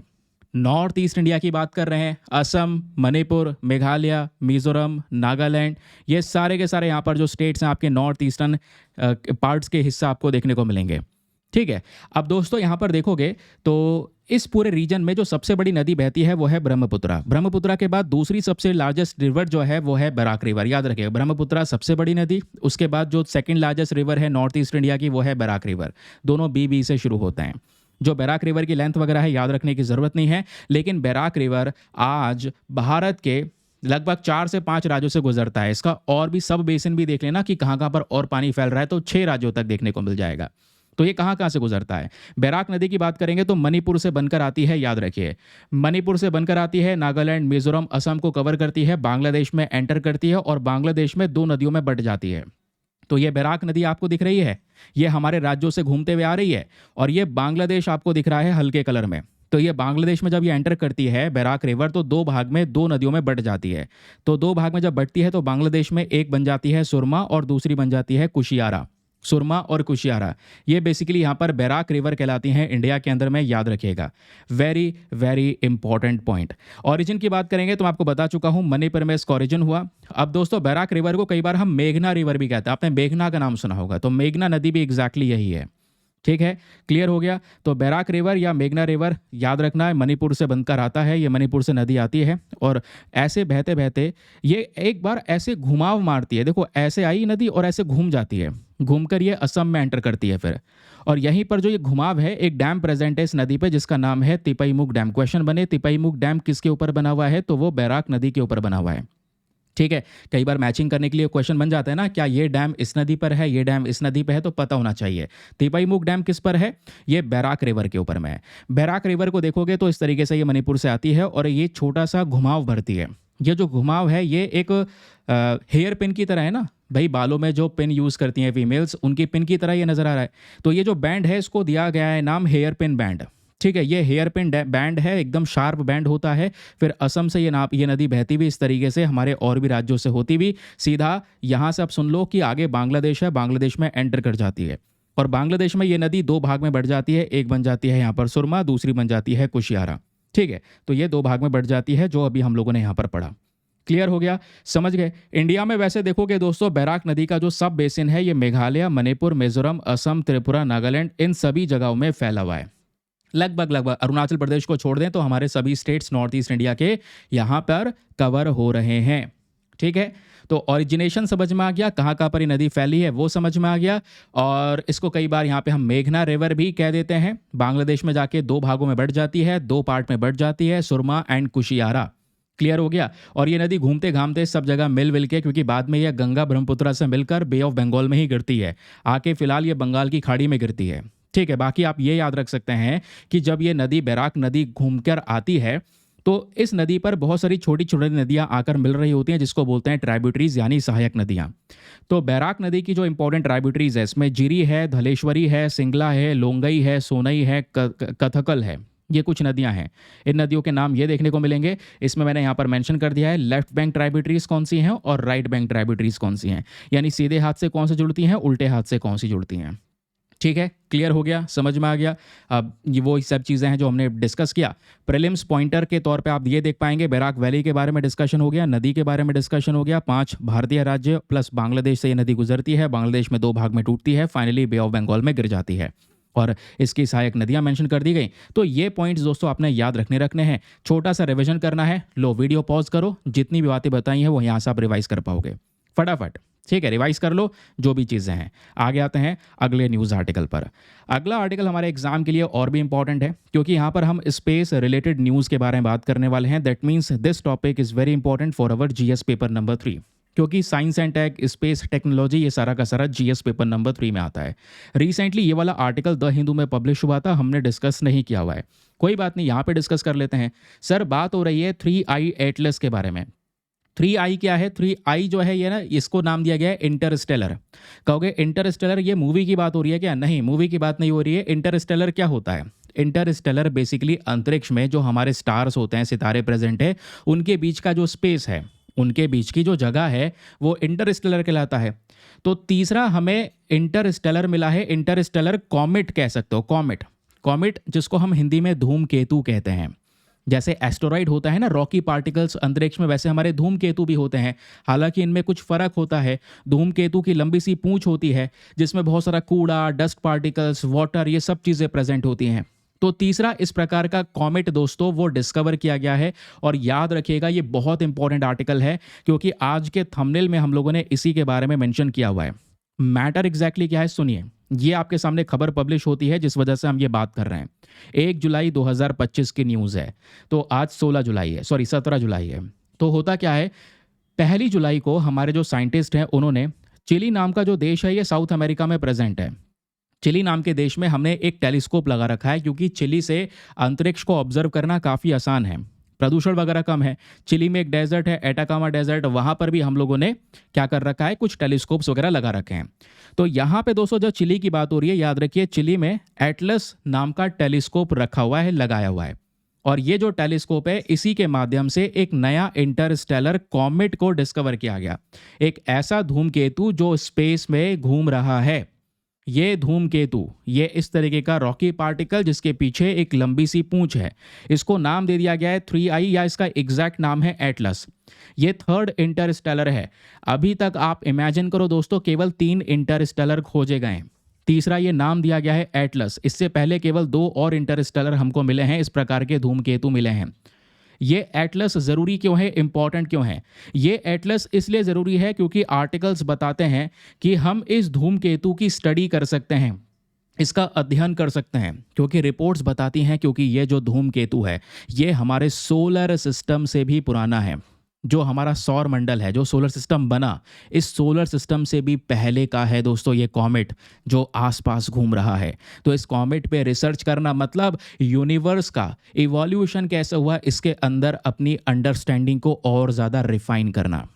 नॉर्थ ईस्ट इंडिया की बात कर रहे हैं, असम, मणिपुर, मेघालय, मिजोरम, नागालैंड, ये सारे के सारे यहाँ पर जो स्टेट्स हैं आपके नॉर्थ ईस्टर्न पार्ट्स के हिस्सा आपको देखने को मिलेंगे। ठीक है, अब दोस्तों यहाँ पर देखोगे तो इस पूरे रीजन में जो सबसे बड़ी नदी बहती है वो है ब्रह्मपुत्रा। ब्रह्मपुत्रा के बाद दूसरी सबसे लार्जेस्ट रिवर जो है वो है बैराक रिवर। याद रखिएगा, ब्रह्मपुत्रा सबसे बड़ी नदी, उसके बाद जो सेकंड लार्जेस्ट रिवर है नॉर्थ ईस्ट इंडिया की वो है बैराक रिवर। दोनों बी से शुरू होते हैं। जो बैराक रिवर की लेंथ वगैरह है याद रखने की ज़रूरत नहीं है, लेकिन बैराक रिवर आज भारत के लगभग 4 से 5 राज्यों से गुजरता है। इसका और भी सब बेसिन भी देख लेना कि कहाँ कहाँ पर और पानी फैल रहा है, तो 6 राज्यों तक देखने को मिल जाएगा। तो ये कहाँ कहाँ से गुजरता है? बैराक नदी की बात करेंगे तो मणिपुर से बनकर आती है, याद रखिए, मणिपुर से बनकर आती है, नागालैंड, मिजोरम, असम को कवर करती है, बांग्लादेश में एंटर करती है और बांग्लादेश में 2 नदियों में बट जाती है। तो ये बैराक नदी आपको दिख रही है, ये हमारे राज्यों से घूमते हुए आ रही है, और ये बांग्लादेश आपको दिख रहा है हल्के कलर में। तो ये बांग्लादेश में जब ये एंटर करती है बैराक रिवर, तो 2 भाग में 2 नदियों में बट जाती है। तो 2 भाग में जब बटती है तो बांग्लादेश में एक बन जाती है सुरमा और दूसरी बन जाती है कुशियारा। सुरमा और कुशियारा ये बेसिकली यहाँ पर बैराक रिवर कहलाती हैं इंडिया के अंदर में, याद रखिएगा। Very very important point. Origin की बात करेंगे तो मैं आपको बता चुका हूँ, मणिपुर में इसका ओरिजिन हुआ। अब दोस्तों बैराक रिवर को कई बार हम मेघना रिवर भी कहते हैं, आपने मेघना का नाम सुना होगा, तो मेघना नदी भी एग्जैक्टली यही है। ठीक है, क्लियर हो गया? तो बैराक रिवर या मेघना रिवर याद रखना है, मणिपुर से बनकर आता है, ये मणिपुर से नदी आती है और ऐसे बहते बहते ये एक बार ऐसे घुमाव मारती है। देखो ऐसे आई नदी और ऐसे घूम जाती है, घूमकर ये असम में एंटर करती है फिर। और यहीं पर जो ये घुमाव है, एक डैम प्रेजेंट है इस नदी पे जिसका नाम है तिपईमुख डैम। क्वेश्चन बने तिपईमुख डैम किसके ऊपर बना हुआ है, तो वो बैराक नदी के ऊपर बना हुआ है। ठीक है, कई बार मैचिंग करने के लिए क्वेश्चन बन जाता है ना, क्या ये डैम इस नदी पर है, ये डैम इस नदी पर है, तो पता होना चाहिए तिपईमुख डैम किस पर है, ये बैराक रिवर के ऊपर में है। बैराक रिवर को देखोगे तो इस तरीके से ये मणिपुर से आती है और ये छोटा सा घुमाव भरती है। ये जो घुमाव है ये एक हेयर पिन की तरह है ना भाई, बालों में जो पिन यूज़ करती हैं फीमेल्स, उनकी पिन की तरह ये नज़र आ रहा है। तो ये जो बैंड है इसको दिया गया है नाम हेयर पिन बैंड। ठीक है, ये हेयर पिन बैंड है, एकदम शार्प बैंड होता है। फिर असम से ये नदी बहती हुई इस तरीके से हमारे और भी राज्यों से होती हुई सीधा यहाँ से आप सुन लो कि आगे बांग्लादेश है, बांग्लादेश में एंटर कर जाती है। और बांग्लादेश में ये नदी 2 भाग में बढ़ जाती है, एक बन जाती है यहाँ पर सुरमा, दूसरी बन जाती है कुशियारा। ठीक है, तो ये 2 भाग में बढ़ जाती है जो अभी हम लोगों ने यहाँ पर पढ़ा। क्लियर हो गया? समझ गए? इंडिया में वैसे देखोगे दोस्तों, बैराक नदी का जो सब बेसिन है ये मेघालय, मणिपुर, मिजोरम, असम, त्रिपुरा, नागालैंड, इन सभी जगहों में फैला हुआ है। लगभग अरुणाचल प्रदेश को छोड़ दें तो हमारे सभी स्टेट्स नॉर्थ ईस्ट इंडिया के यहाँ पर कवर हो रहे हैं। ठीक है, तो ओरिजिनेशन समझ में आ गया, कहाँ कहाँ पर ये नदी फैली है वो समझ में आ गया। और इसको कई बार यहाँ पे हम मेघना रिवर भी कह देते हैं। बांग्लादेश में जाके 2 भागों में बढ़ जाती है, 2 पार्ट में बढ़ जाती है, सुरमा एंड कुशियारा। क्लियर हो गया? और ये नदी घूमते घामते सब जगह मिल के, क्योंकि बाद में यह गंगा ब्रह्मपुत्रा से मिलकर बे ऑफ बंगाल में ही गिरती है, आके फिलहाल ये बंगाल की खाड़ी में गिरती है। ठीक है, बाकी आप ये याद रख सकते हैं कि जब ये नदी बैराक नदी घूमकर आती है तो इस नदी पर बहुत सारी छोटी छोटी नदियां आकर मिल रही होती हैं जिसको बोलते हैं ट्राइब्यूटरीज यानी सहायक नदियां। तो बैराक नदी की जो इंपॉर्टेंट ट्राइब्यूटरीज है इसमें जिरी है, धलेश्वरी है, सिंगला है, लोंगई है, सोनई है, कथकल है, ये कुछ नदियां हैं। इन नदियों के नाम ये देखने को मिलेंगे। इसमें मैंने यहाँ पर मेंशन कर दिया है लेफ्ट बैंक ट्राइब्यूटरीज कौन सी हैं और राइट बैंक ट्राइब्यूटरीज कौन सी हैं, यानी सीधे हाथ से कौन सी जुड़ती हैं, उल्टे हाथ से कौन सी जुड़ती हैं। ठीक है, क्लियर हो गया, समझ में आ गया। अब ये वो सब चीज़ें हैं जो हमने डिस्कस किया। प्रीलिम्स पॉइंटर के तौर पे आप ये देख पाएंगे, बैराक वैली के बारे में डिस्कशन हो गया, नदी के बारे में डिस्कशन हो गया, 5 भारतीय राज्य प्लस बांग्लादेश से ये नदी गुजरती है, बांग्लादेश में 2 भाग में टूटती है, फाइनली बे ऑफ बंगाल में गिर जाती है। और इसकी सहायक नदियां मेंशन कर दी गई। तो ये पॉइंट्स दोस्तों आपने याद रखने हैं। छोटा सा रिवीजन करना है, लो वीडियो पॉज करो, जितनी भी बातें बताई हैं वो यहाँ से आप रिवाइज कर पाओगे फटाफट। ठीक है, रिवाइज कर लो जो भी चीज़ें हैं। आगे आते हैं अगले न्यूज़ आर्टिकल पर। अगला आर्टिकल हमारे एग्जाम के लिए और भी इंपॉर्टेंट है, क्योंकि यहाँ पर हम स्पेस रिलेटेड न्यूज़ के बारे में बात करने वाले हैं। That means this topic is very important for our GS paper number 3, क्योंकि science and tech, space technology, ये सारा का सारा जीएस पेपर नंबर 3 में आता है। रिसेंटली ये वाला आर्टिकल द हिंदू में पब्लिश हुआ था, हमने डिस्कस नहीं किया हुआ है। कोई बात नहीं, यहाँ पे डिस्कस कर लेते हैं। सर बात हो रही है 3I एटलस के बारे में। 3I क्या है? 3I जो है ये ना, इसको नाम दिया गया है इंटरस्टेलर। कहोगे इंटरस्टेलर ये मूवी की बात हो रही है क्या? नहीं, मूवी की बात नहीं हो रही है। इंटरस्टेलर क्या होता है? इंटरस्टेलर बेसिकली अंतरिक्ष में जो हमारे स्टार्स होते हैं, सितारे प्रेजेंट है, उनके बीच का जो स्पेस है, उनके बीच की जो जगह है, वो इंटरस्टेलर कहलाता है। तो तीसरा हमें इंटरस्टेलर मिला है, इंटरस्टेलर कॉमेट कह सकते हो। कॉमेट, कॉमेट जिसको हम हिंदी में धूमकेतु कहते हैं। जैसे एस्टेरॉइड होता है ना, रॉकी पार्टिकल्स अंतरिक्ष में, वैसे हमारे धूमकेतु भी होते हैं। हालांकि इनमें कुछ फर्क होता है। धूमकेतु की लंबी सी पूंछ होती है, जिसमें बहुत सारा कूड़ा, डस्ट पार्टिकल्स, वाटर, ये सब चीज़ें प्रेजेंट होती हैं। तो तीसरा इस प्रकार का कॉमेट दोस्तों वो डिस्कवर किया गया है। और याद रखिएगा ये बहुत इंपॉर्टेंट आर्टिकल है, क्योंकि आज के थंबनेल में हम लोगों ने इसी के बारे में मेंशन किया हुआ है। मैटर एग्जैक्टली क्या है सुनिए। ये आपके सामने खबर पब्लिश होती है, जिस वजह से हम ये बात कर रहे हैं। 1 जुलाई 2025 की न्यूज़ है। तो आज 16 जुलाई है, सॉरी 17 जुलाई है। तो होता क्या है, 1 जुलाई को हमारे जो साइंटिस्ट हैं उन्होंने चिली नाम का जो देश है, ये साउथ अमेरिका में प्रेजेंट है। चिली नाम के देश में हमने एक टेलीस्कोप लगा रखा है, क्योंकि चिली से अंतरिक्ष को ऑब्जर्व करना काफ़ी आसान है, प्रदूषण वगैरह कम है। चिली में एक डेजर्ट है, एटाकामा डेजर्ट, वहाँ पर भी हम लोगों ने क्या कर रखा है, कुछ टेलीस्कोप्स वगैरह लगा रखे हैं। तो यहाँ पे दोस्तों जब चिली की बात हो रही है, याद रखिए चिली में एटलस नाम का टेलीस्कोप रखा हुआ है, लगाया हुआ है। और ये जो टेलीस्कोप है, इसी के माध्यम से एक नया इंटरस्टेलर कॉमेट को डिस्कवर किया गया। एक ऐसा धूमकेतु जो स्पेस में घूम रहा है। ये धूमकेतु, ये इस तरीके का रॉकी पार्टिकल जिसके पीछे एक लंबी सी पूंछ है, इसको नाम दे दिया गया है 3I, या इसका एग्जैक्ट नाम है एटलस। ये थर्ड इंटरस्टेलर है। अभी तक आप इमेजिन करो दोस्तों, केवल 3 इंटरस्टेलर खोजे गए हैं, तीसरा ये नाम दिया गया है एटलस। इससे पहले केवल 2 और इंटरस्टेलर हमको मिले हैं, इस प्रकार के धूमकेतु मिले हैं। ये एटलस ज़रूरी क्यों है, इंपॉर्टेंट क्यों है? ये एटलस इसलिए ज़रूरी है क्योंकि आर्टिकल्स बताते हैं कि हम इस धूमकेतु की स्टडी कर सकते हैं, इसका अध्ययन कर सकते हैं, क्योंकि रिपोर्ट्स बताती हैं, क्योंकि ये जो धूमकेतु है ये हमारे सोलर सिस्टम से भी पुराना है। जो हमारा सौर मंडल है, जो सोलर सिस्टम बना, इस सोलर सिस्टम से भी पहले का है दोस्तों ये कॉमेट जो आसपास घूम रहा है। तो इस कॉमेट पे रिसर्च करना मतलब यूनिवर्स का इवोल्यूशन कैसे हुआ, इसके अंदर अपनी अंडरस्टैंडिंग को और ज़्यादा रिफाइन करना।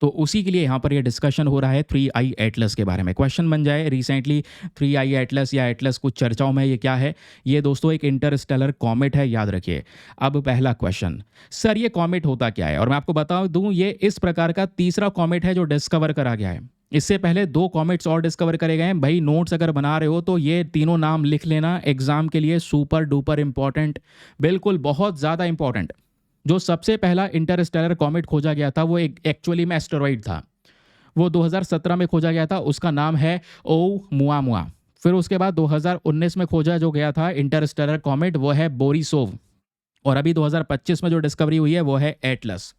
तो उसी के लिए यहाँ पर ये डिस्कशन हो रहा है 3I एटलस के बारे में। क्वेश्चन बन जाए रिसेंटली 3I एटलस या एटलस कुछ चर्चाओं में, ये क्या है? ये दोस्तों एक इंटरस्टेलर कॉमेट है, याद रखिए। अब पहला क्वेश्चन, सर ये कॉमेट होता क्या है? और मैं आपको बता दूं, ये इस प्रकार का तीसरा कॉमेट है जो डिस्कवर करा गया है। इससे पहले 2 कॉमेट्स और डिस्कवर करे गए हैं। भाई नोट्स अगर बना रहे हो तो ये तीनों नाम लिख लेना, एग्जाम के लिए सुपर डुपर इंपॉर्टेंट, बिल्कुल बहुत ज़्यादा इंपॉर्टेंट। जो सबसे पहला इंटरस्टेलर कॉमेट खोजा गया था वो एक एक्चुअली में एस्टेरॉइड था। वो 2017 में खोजा गया था, उसका नाम है ओमुआमुआ। फिर उसके बाद 2019 में खोजा जो गया था इंटरस्टेलर कॉमेट, वो है बोरिसोव। और अभी 2025 में जो डिस्कवरी हुई है वो है एटलस।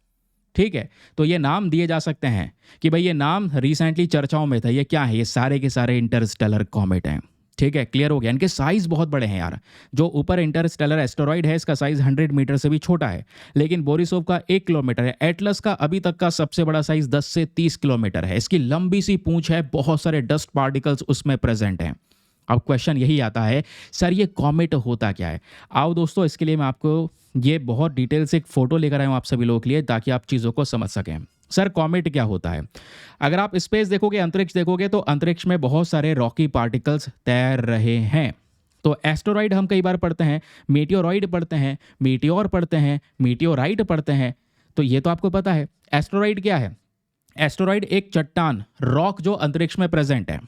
ठीक है, तो ये नाम दिए जा सकते हैं कि भाई ये नाम रिसेंटली चर्चाओं में था। ये क्या है? ये सारे के सारे इंटरस्टेलर कॉमेट हैं। ठीक है, क्लियर हो गया। इनके साइज़ बहुत बड़े हैं यार। जो ऊपर इंटरस्टेलर एस्टेरॉइड है, इसका साइज़ 100 मीटर से भी छोटा है, लेकिन बोरिसोव का 1 किलोमीटर है। एटलस का अभी तक का सबसे बड़ा साइज़ 10 से 30 किलोमीटर है। इसकी लंबी सी पूंछ है, बहुत सारे डस्ट पार्टिकल्स उसमें प्रेजेंट हैं। अब क्वेश्चन यही आता है, सर ये कॉमेट होता क्या है? आओ दोस्तों, इसके लिए मैं आपको ये बहुत डिटेल से एक फ़ोटो लेकर आया हूँ आप सभी लोगों के लिए, ताकि आप चीज़ों को समझ सकें। सर कॉमेट क्या होता है? अगर आप स्पेस देखोगे, अंतरिक्ष देखोगे, तो अंतरिक्ष में बहुत सारे रॉकी पार्टिकल्स तैर रहे हैं। तो एस्टेरॉइड हम कई बार पढ़ते हैं, मीटियोरॉइड पढ़ते हैं, मीटियोर पढ़ते हैं, मीटियोराइट पढ़ते हैं। तो ये तो आपको पता है। एस्टेरॉइड क्या है? एस्टेरॉइड एक चट्टान, रॉक जो अंतरिक्ष में प्रेजेंट है,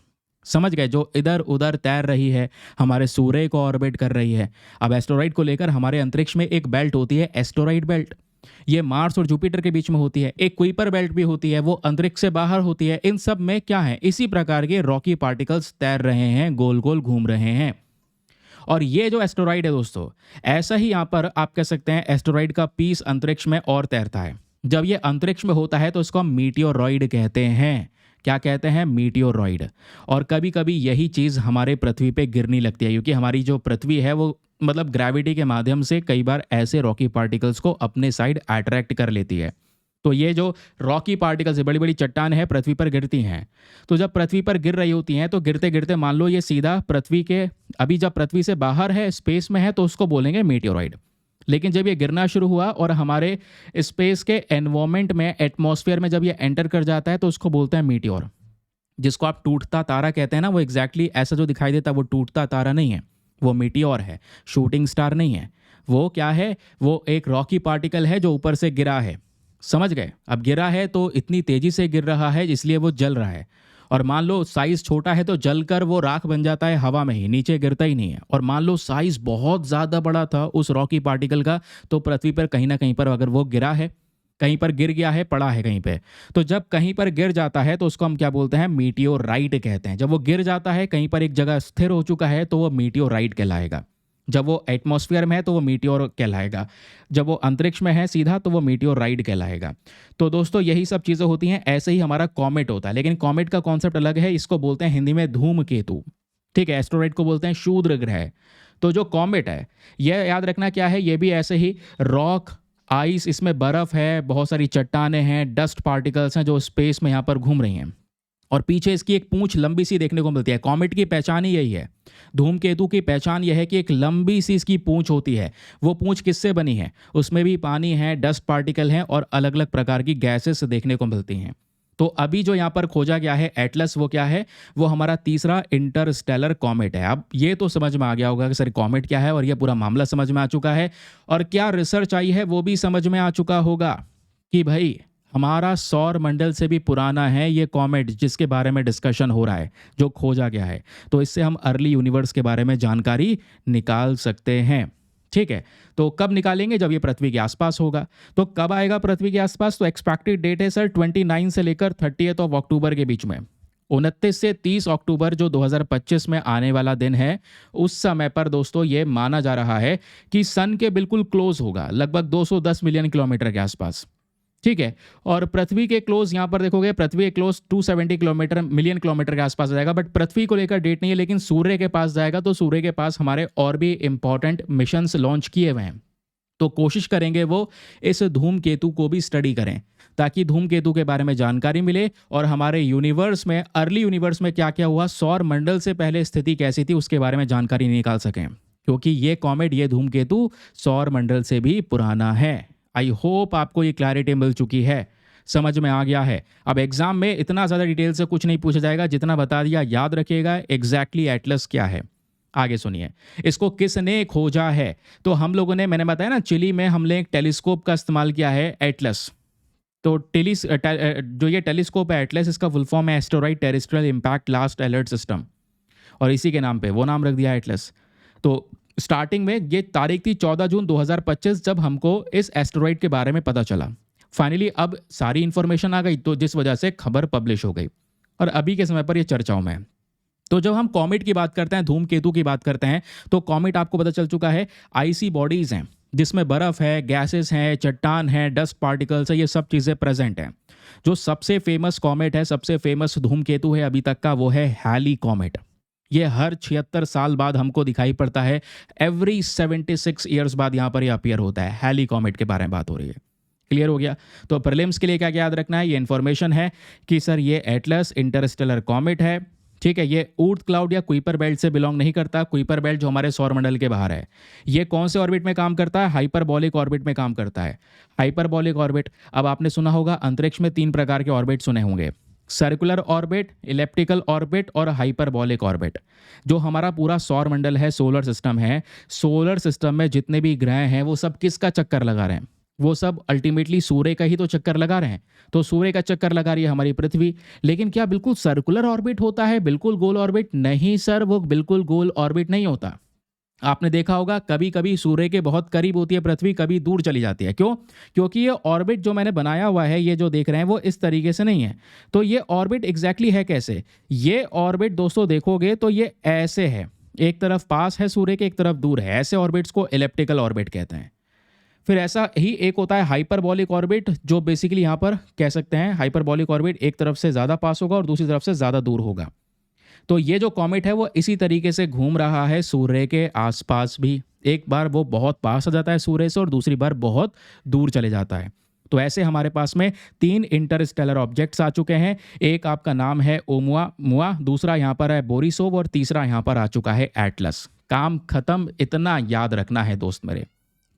समझ गए, जो इधर उधर तैर रही है, हमारे सूर्य को ऑर्बिट कर रही है। अब एस्टेरॉइड को लेकर हमारे अंतरिक्ष में एक बेल्ट होती है, एस्टेरॉइड बेल्ट। ये मार्स और जुपिटर के बीच में होती है। एक कुइपर बेल्ट भी होती है, वो अंतरिक्ष से बाहर होती है। इन सब में क्या है? इसी प्रकार के रॉकी पार्टिकल्स तैर रहे हैं, गोल गोल घूम रहे हैं। और ये जो एस्टेरॉइड है दोस्तों, ऐसा ही यहाँ पर आप कह सकते हैं एस्टेरॉइड का पीस अंतरिक्ष में और तैरता है। जब ये अंतरिक्ष में होता है तो इसको हम मीटियोरॉइड कहते हैं। क्या कहते हैं? मीटियोरॉइड। और कभी कभी यही चीज़ हमारे पृथ्वी पे गिरने लगती है, क्योंकि हमारी जो पृथ्वी है वो मतलब ग्रेविटी के माध्यम से कई बार ऐसे रॉकी पार्टिकल्स को अपने साइड अट्रैक्ट कर लेती है। तो ये जो रॉकी पार्टिकल्स है, बड़ी बड़ी चट्टान है, पृथ्वी पर गिरती हैं। तो जब पृथ्वी पर गिर रही होती हैं तो गिरते गिरते मान लो ये सीधा पृथ्वी के, अभी जब पृथ्वी से बाहर है, स्पेस में है, तो उसको बोलेंगे मीटियोरॉइड। लेकिन जब ये गिरना शुरू हुआ और हमारे स्पेस के एनवायरमेंट में, एटमॉस्फेयर में जब ये एंटर कर जाता है तो उसको बोलते हैं मीटियोर। जिसको आप टूटता तारा कहते हैं ना, वो एग्जैक्टली ऐसा जो दिखाई देता है वो टूटता तारा नहीं है, वो मीटियोर है, शूटिंग स्टार नहीं है। वो क्या है? वो एक रॉकी पार्टिकल है जो ऊपर से गिरा है। समझ गए? अब गिरा है तो इतनी तेजी से गिर रहा है इसलिए वो जल रहा है। और मान लो साइज छोटा है तो जलकर वो राख बन जाता है हवा में ही, नीचे गिरता ही नहीं है। और मान लो साइज बहुत ज़्यादा बड़ा था उस रॉकी पार्टिकल का, तो पृथ्वी पर कहीं ना कहीं पर अगर वो गिरा है, कहीं पर गिर गया है, पड़ा है कहीं पे, तो जब कहीं पर गिर जाता है तो उसको हम क्या बोलते हैं? मीटियोराइट कहते हैं। जब वो गिर जाता है कहीं पर एक जगह स्थिर हो चुका है तो वो मीटियोराइट कहलाएगा। जब वो एटमॉस्फेयर में है तो वो मीटियोर कहलाएगा। जब वो अंतरिक्ष में है सीधा तो वो मीटियोराइट कहलाएगा। तो दोस्तों यही सब चीज़ें होती हैं। ऐसे ही हमारा कॉमेट होता है, लेकिन कॉमेट का कॉन्सेप्ट अलग है। इसको बोलते हैं हिंदी में धूमकेतु। ठीक है, एस्टेरॉइड को बोलते हैं शूद्र ग्रह। तो जो कॉमेट है, यह याद रखना क्या है, ये भी ऐसे ही रॉक, आइस, इसमें बर्फ है, बहुत सारी चट्टानें हैं, डस्ट पार्टिकल्स हैं जो स्पेस में यहाँ पर घूम रही हैं। और पीछे इसकी एक पूंछ लंबी सी देखने को मिलती है। कॉमेट की पहचान ही यही है। धूमकेतु की पहचान यह है कि एक लंबी सी इसकी पूंछ होती है। वो पूंछ किससे बनी है? उसमें भी पानी है, डस्ट पार्टिकल हैं और अलग अलग प्रकार की गैसेस देखने को मिलती हैं। तो अभी जो यहाँ पर खोजा गया है एटलस, वो क्या है? वो हमारा तीसरा इंटरस्टेलर कॉमेट है। अब ये तो समझ में आ गया होगा कि सर कॉमेट क्या है, और ये पूरा मामला समझ में आ चुका है। और क्या रिसर्च आई है वो भी समझ में आ चुका होगा कि भाई हमारा सौर मंडल से भी पुराना है ये कॉमेट जिसके बारे में डिस्कशन हो रहा है, जो खोजा गया है। तो इससे हम अर्ली यूनिवर्स के बारे में जानकारी निकाल सकते हैं। ठीक है, तो कब निकालेंगे? जब ये पृथ्वी के आसपास होगा। तो कब आएगा पृथ्वी के आसपास? तो एक्सपेक्टेड डेट है सर 29 से लेकर 30 अक्टूबर के बीच में। 29 से 30 अक्टूबर जो 2025 में आने वाला दिन है, उस समय पर दोस्तों ये माना जा रहा है कि सन के बिल्कुल क्लोज होगा, लगभग 210 मिलियन किलोमीटर के आसपास। ठीक है, और पृथ्वी के क्लोज यहाँ पर देखोगे, पृथ्वी के क्लोज 270 मिलियन किलोमीटर के आसपास जाएगा। बट पृथ्वी को लेकर डेट नहीं है, लेकिन सूर्य के पास जाएगा। तो सूर्य के पास हमारे और भी इंपॉर्टेंट मिशंस लॉन्च किए हुए हैं। तो कोशिश करेंगे वो इस धूमकेतु को भी स्टडी करें, ताकि धूमकेतु के बारे में जानकारी मिले और हमारे यूनिवर्स में, अर्ली यूनिवर्स में क्या क्या हुआ, सौर मंडल से पहले स्थिति कैसी थी, उसके बारे में जानकारी निकाल सकें। क्योंकि ये कॉमेट, ये धूमकेतु सौर मंडल से भी पुराना है। आई होप आपको ये क्लैरिटी मिल चुकी है, समझ में आ गया है। अब एग्जाम में इतना ज़्यादा डिटेल से कुछ नहीं पूछा जाएगा, जितना बता दिया याद रखिएगा। एग्जैक्टली एटलस क्या है, आगे सुनिए। इसको किसने खोजा है? तो हम लोगों ने, मैंने बताया ना, चिली में हमने एक टेलीस्कोप का इस्तेमाल किया है, एटलस। तो जो ये टेलीस्कोप है एटलस, इसका फुल फॉर्म है asteroid terrestrial impact last alert system, और इसी के नाम पे वो नाम रख दिया एटलस। तो स्टार्टिंग में ये तारीख थी 14 जून 2025, जब हमको इस एस्टेरॉइड के बारे में पता चला। फाइनली अब सारी इंफॉर्मेशन आ गई, तो जिस वजह से खबर पब्लिश हो गई और अभी के समय पर ये चर्चाओं में है। तो जब हम कॉमेट की बात करते हैं, धूमकेतु की बात करते हैं, तो कॉमेट आपको पता चल चुका है आईसी बॉडीज हैं, जिसमें बर्फ है, गैसेस हैं, चट्टान है, डस्ट पार्टिकल्स है, ये सब चीज़ें प्रेजेंट हैं। जो सबसे फेमस कॉमेट है, सबसे फेमस धूमकेतु है अभी तक का, वो है हैली कॉमेट। ये हर 76 साल बाद हमको दिखाई पड़ता है। एवरी 76 ईयर्स बाद यहाँ पर ये अपीयर होता है। हैली कॉमेट के बारे में बात हो रही है। क्लियर हो गया? तो प्रीलिम्स के लिए क्या क्या याद रखना है? ये इन्फॉर्मेशन है कि सर ये एटलस इंटरस्टेलर कॉमेट है। ठीक है, ये ऊर्ट क्लाउड या कुइपर बेल्ट से बिलोंग नहीं करता। कुइपर बेल्ट जो हमारे सौरमंडल के बाहर है। ये कौन से ऑर्बिट में काम करता है? हाइपरबॉलिक ऑर्बिट में काम करता है। हाइपरबॉलिक ऑर्बिट, अब आपने सुना होगा अंतरिक्ष में 3 प्रकार के ऑर्बिट सुने होंगे, सर्कुलर ऑर्बिट, इलेप्टिकल ऑर्बिट और हाइपरबॉलिक ऑर्बिट। जो हमारा पूरा सौर मंडल है, सोलर सिस्टम है, सोलर सिस्टम में जितने भी ग्रह हैं वो सब किसका चक्कर लगा रहे हैं? वो सब अल्टीमेटली सूर्य का ही तो चक्कर लगा रहे हैं। तो सूर्य का चक्कर लगा रही है हमारी पृथ्वी। लेकिन क्या बिल्कुल सर्कुलर ऑर्बिट होता है, बिल्कुल गोल ऑर्बिट? नहीं सर, वो बिल्कुल गोल ऑर्बिट नहीं होता। आपने देखा होगा कभी कभी सूर्य के बहुत करीब होती है पृथ्वी, कभी दूर चली जाती है। क्यों? क्योंकि ये ऑर्बिट जो मैंने बनाया हुआ है, ये जो देख रहे हैं, वो इस तरीके से नहीं है। तो ये ऑर्बिट एग्जैक्टली है कैसे? ये ऑर्बिट दोस्तों देखोगे तो ये ऐसे है, एक तरफ पास है सूर्य के, एक तरफ दूर है। ऐसे ऑर्बिट्स को एलिप्टिकल ऑर्बिट कहते हैं। फिर ऐसा ही एक होता है हाइपरबॉलिक ऑर्बिट, जो बेसिकली यहाँ पर कह सकते हैं हाइपरबॉलिक ऑर्बिट एक तरफ से ज़्यादा पास होगा और दूसरी तरफ से ज़्यादा दूर होगा। तो ये जो कॉमेट है वो इसी तरीके से घूम रहा है सूर्य के आसपास भी। एक बार वो बहुत पास आ जाता है सूर्य से और दूसरी बार बहुत दूर चले जाता है। तो ऐसे हमारे पास में 3 इंटरस्टेलर ऑब्जेक्ट्स आ चुके हैं। एक आपका नाम है ओमुआ, दूसरा यहाँ पर है बोरिसोव और तीसरा यहाँ पर आ चुका है एटलस। काम खत्म, इतना याद रखना है दोस्त मेरे।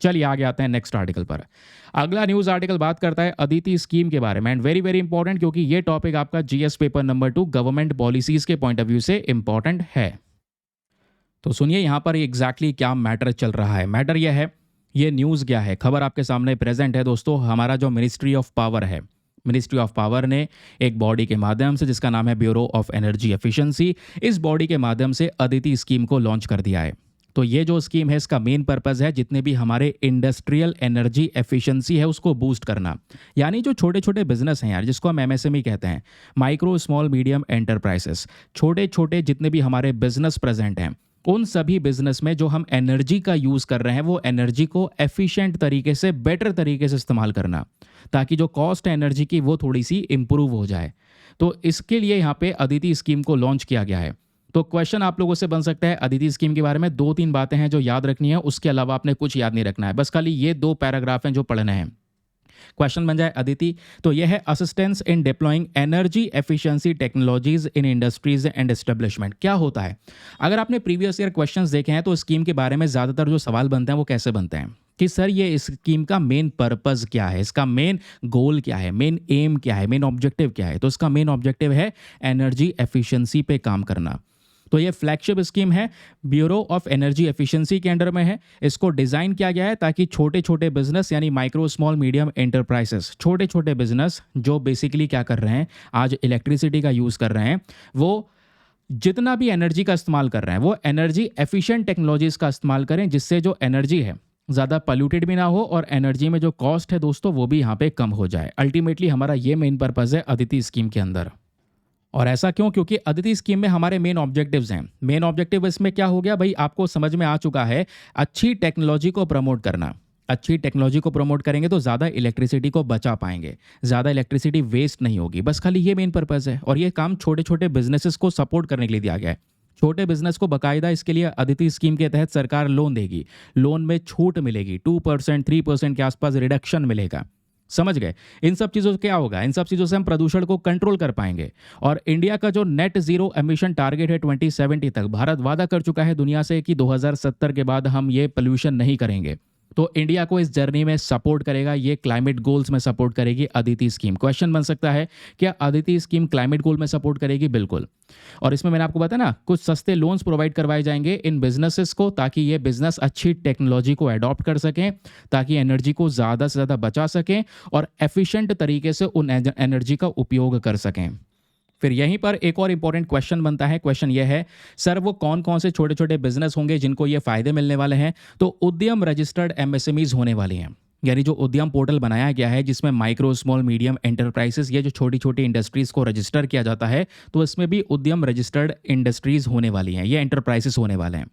चलिए आगे आते हैं नेक्स्ट आर्टिकल पर। अगला न्यूज़ आर्टिकल बात करता है अदिति स्कीम के बारे में, एंड वेरी वेरी इंपॉर्टेंट, क्योंकि ये टॉपिक आपका GS paper number 2 government policies के पॉइंट ऑफ व्यू से इंपॉर्टेंट है। तो सुनिए यहाँ पर एग्जैक्टली क्या मैटर चल रहा है। मैटर यह है, ये न्यूज़ क्या है, खबर आपके सामने प्रेजेंट है दोस्तों। हमारा जो मिनिस्ट्री ऑफ पावर है, मिनिस्ट्री ऑफ पावर ने एक बॉडी के माध्यम से, जिसका नाम है ब्यूरो ऑफ एनर्जी एफिशिएंसी, इस बॉडी के माध्यम से अदिति स्कीम को लॉन्च कर दिया है। तो ये जो स्कीम है इसका मेन पर्पस है जितने भी हमारे इंडस्ट्रियल एनर्जी एफिशिएंसी है उसको बूस्ट करना। यानी जो छोटे छोटे बिजनेस हैं यार, जिसको हम एमएसएमई कहते हैं, माइक्रो स्मॉल मीडियम एंटरप्राइजेस, छोटे छोटे जितने भी हमारे बिजनेस प्रेजेंट हैं, उन सभी बिजनेस में जो हम एनर्जी का यूज़ कर रहे हैं वो एनर्जी को एफिशिएंट तरीके से, बेटर तरीके से इस्तेमाल करना, ताकि जो कॉस्ट है एनर्जी की वो थोड़ी सी इंप्रूव हो जाए। तो इसके लिए यहाँ पे अदिति स्कीम को लॉन्च किया गया है। तो क्वेश्चन आप लोगों से बन सकता है अदिति स्कीम के बारे में 2-3 बातें हैं जो याद रखनी है, उसके अलावा आपने कुछ याद नहीं रखना है, बस खाली ये 2 पैराग्राफ हैं जो पढ़ने हैं। क्वेश्चन बन जाए अदिति, तो यह है assistance in deploying energy efficiency technologies in industries and establishment. क्या होता है? अगर आपने प्रीवियस ईयर क्वेश्चंस देखे हैं तो स्कीम के बारे में ज़्यादातर जो सवाल बनते हैं वो कैसे बनते हैं कि सर ये इस स्कीम का मेन पर्पस क्या है, इसका मेन गोल क्या है, मेन एम क्या है, मेन ऑब्जेक्टिव क्या है। तो इसका मेन ऑब्जेक्टिव है एनर्जी एफिशिएंसी पे काम करना। तो ये फ्लैगशिप स्कीम है, ब्यूरो ऑफ एनर्जी एफिशिएंसी के अंडर में है। इसको डिज़ाइन किया गया है ताकि छोटे छोटे बिजनेस यानी माइक्रो स्मॉल मीडियम एंटरप्राइजेस, छोटे छोटे बिजनेस जो बेसिकली क्या कर रहे हैं, आज इलेक्ट्रिसिटी का यूज़ कर रहे हैं, वो जितना भी एनर्जी का इस्तेमाल कर रहे हैं वो एनर्जी एफिशिएंट टेक्नोलॉजीज़ का इस्तेमाल करें, जिससे जो एनर्जी है ज़्यादा पॉल्यूटेड भी ना हो और एनर्जी में जो कॉस्ट है दोस्तों वो भी यहाँ पे कम हो जाए। अल्टीमेटली हमारा ये मेन पर्पज़ है अदिति स्कीम के अंदर। और ऐसा क्यों? क्योंकि अदिति स्कीम में हमारे मेन ऑब्जेक्टिव्स हैं। मेन ऑब्जेक्टिव इसमें क्या हो गया भाई, आपको समझ में आ चुका है, अच्छी टेक्नोलॉजी को प्रमोट करना। अच्छी टेक्नोलॉजी को प्रमोट करेंगे तो ज़्यादा इलेक्ट्रिसिटी को बचा पाएंगे, ज़्यादा इलेक्ट्रिसिटी वेस्ट नहीं होगी, बस खाली ये मेन पर्पज़ है। और ये काम छोटे छोटे बिजनेसेस को सपोर्ट करने के लिए दिया गया है। छोटे बिजनेस को बाकायदा इसके लिए अदिति स्कीम के तहत सरकार लोन देगी, लोन में छूट मिलेगी, 2% 3% के आसपास रिडक्शन मिलेगा। समझ गए? इन सब चीज़ों से क्या होगा, इन सब चीज़ों से हम प्रदूषण को कंट्रोल कर पाएंगे। और इंडिया का जो नेट जीरो एमिशन टारगेट है 2070 तक, भारत वादा कर चुका है दुनिया से कि 2070 के बाद हम ये पोल्यूशन नहीं करेंगे। तो इंडिया को इस जर्नी में सपोर्ट करेगा, ये क्लाइमेट गोल्स में सपोर्ट करेगी अदिति स्कीम। क्वेश्चन बन सकता है क्या अदिति स्कीम क्लाइमेट गोल में सपोर्ट करेगी? बिल्कुल। और इसमें मैंने आपको बताया ना, कुछ सस्ते लोन्स प्रोवाइड करवाए जाएंगे इन बिजनेसेस को, ताकि ये बिजनेस अच्छी टेक्नोलॉजी को अडॉप्ट कर सकें, ताकि एनर्जी को ज़्यादा से ज़्यादा बचा सकें और एफिशिएंट तरीके से उन एनर्जी का उपयोग कर सकें। फिर यहीं पर एक और इंपॉर्टेंट क्वेश्चन बनता है। क्वेश्चन यह है, सर वो कौन कौन से छोटे छोटे बिजनेस होंगे जिनको ये फायदे मिलने वाले हैं? तो उद्यम रजिस्टर्ड एमएसएमईज होने वाली हैं। यानी जो उद्यम पोर्टल बनाया गया है जिसमें माइक्रो स्मॉल मीडियम एंटरप्राइजेस, ये जो छोटी छोटी इंडस्ट्रीज़ को रजिस्टर किया जाता है, तो इसमें भी उद्यम रजिस्टर्ड इंडस्ट्रीज़ होने वाली हैं, ये एंटरप्राइजेस होने वाले हैं।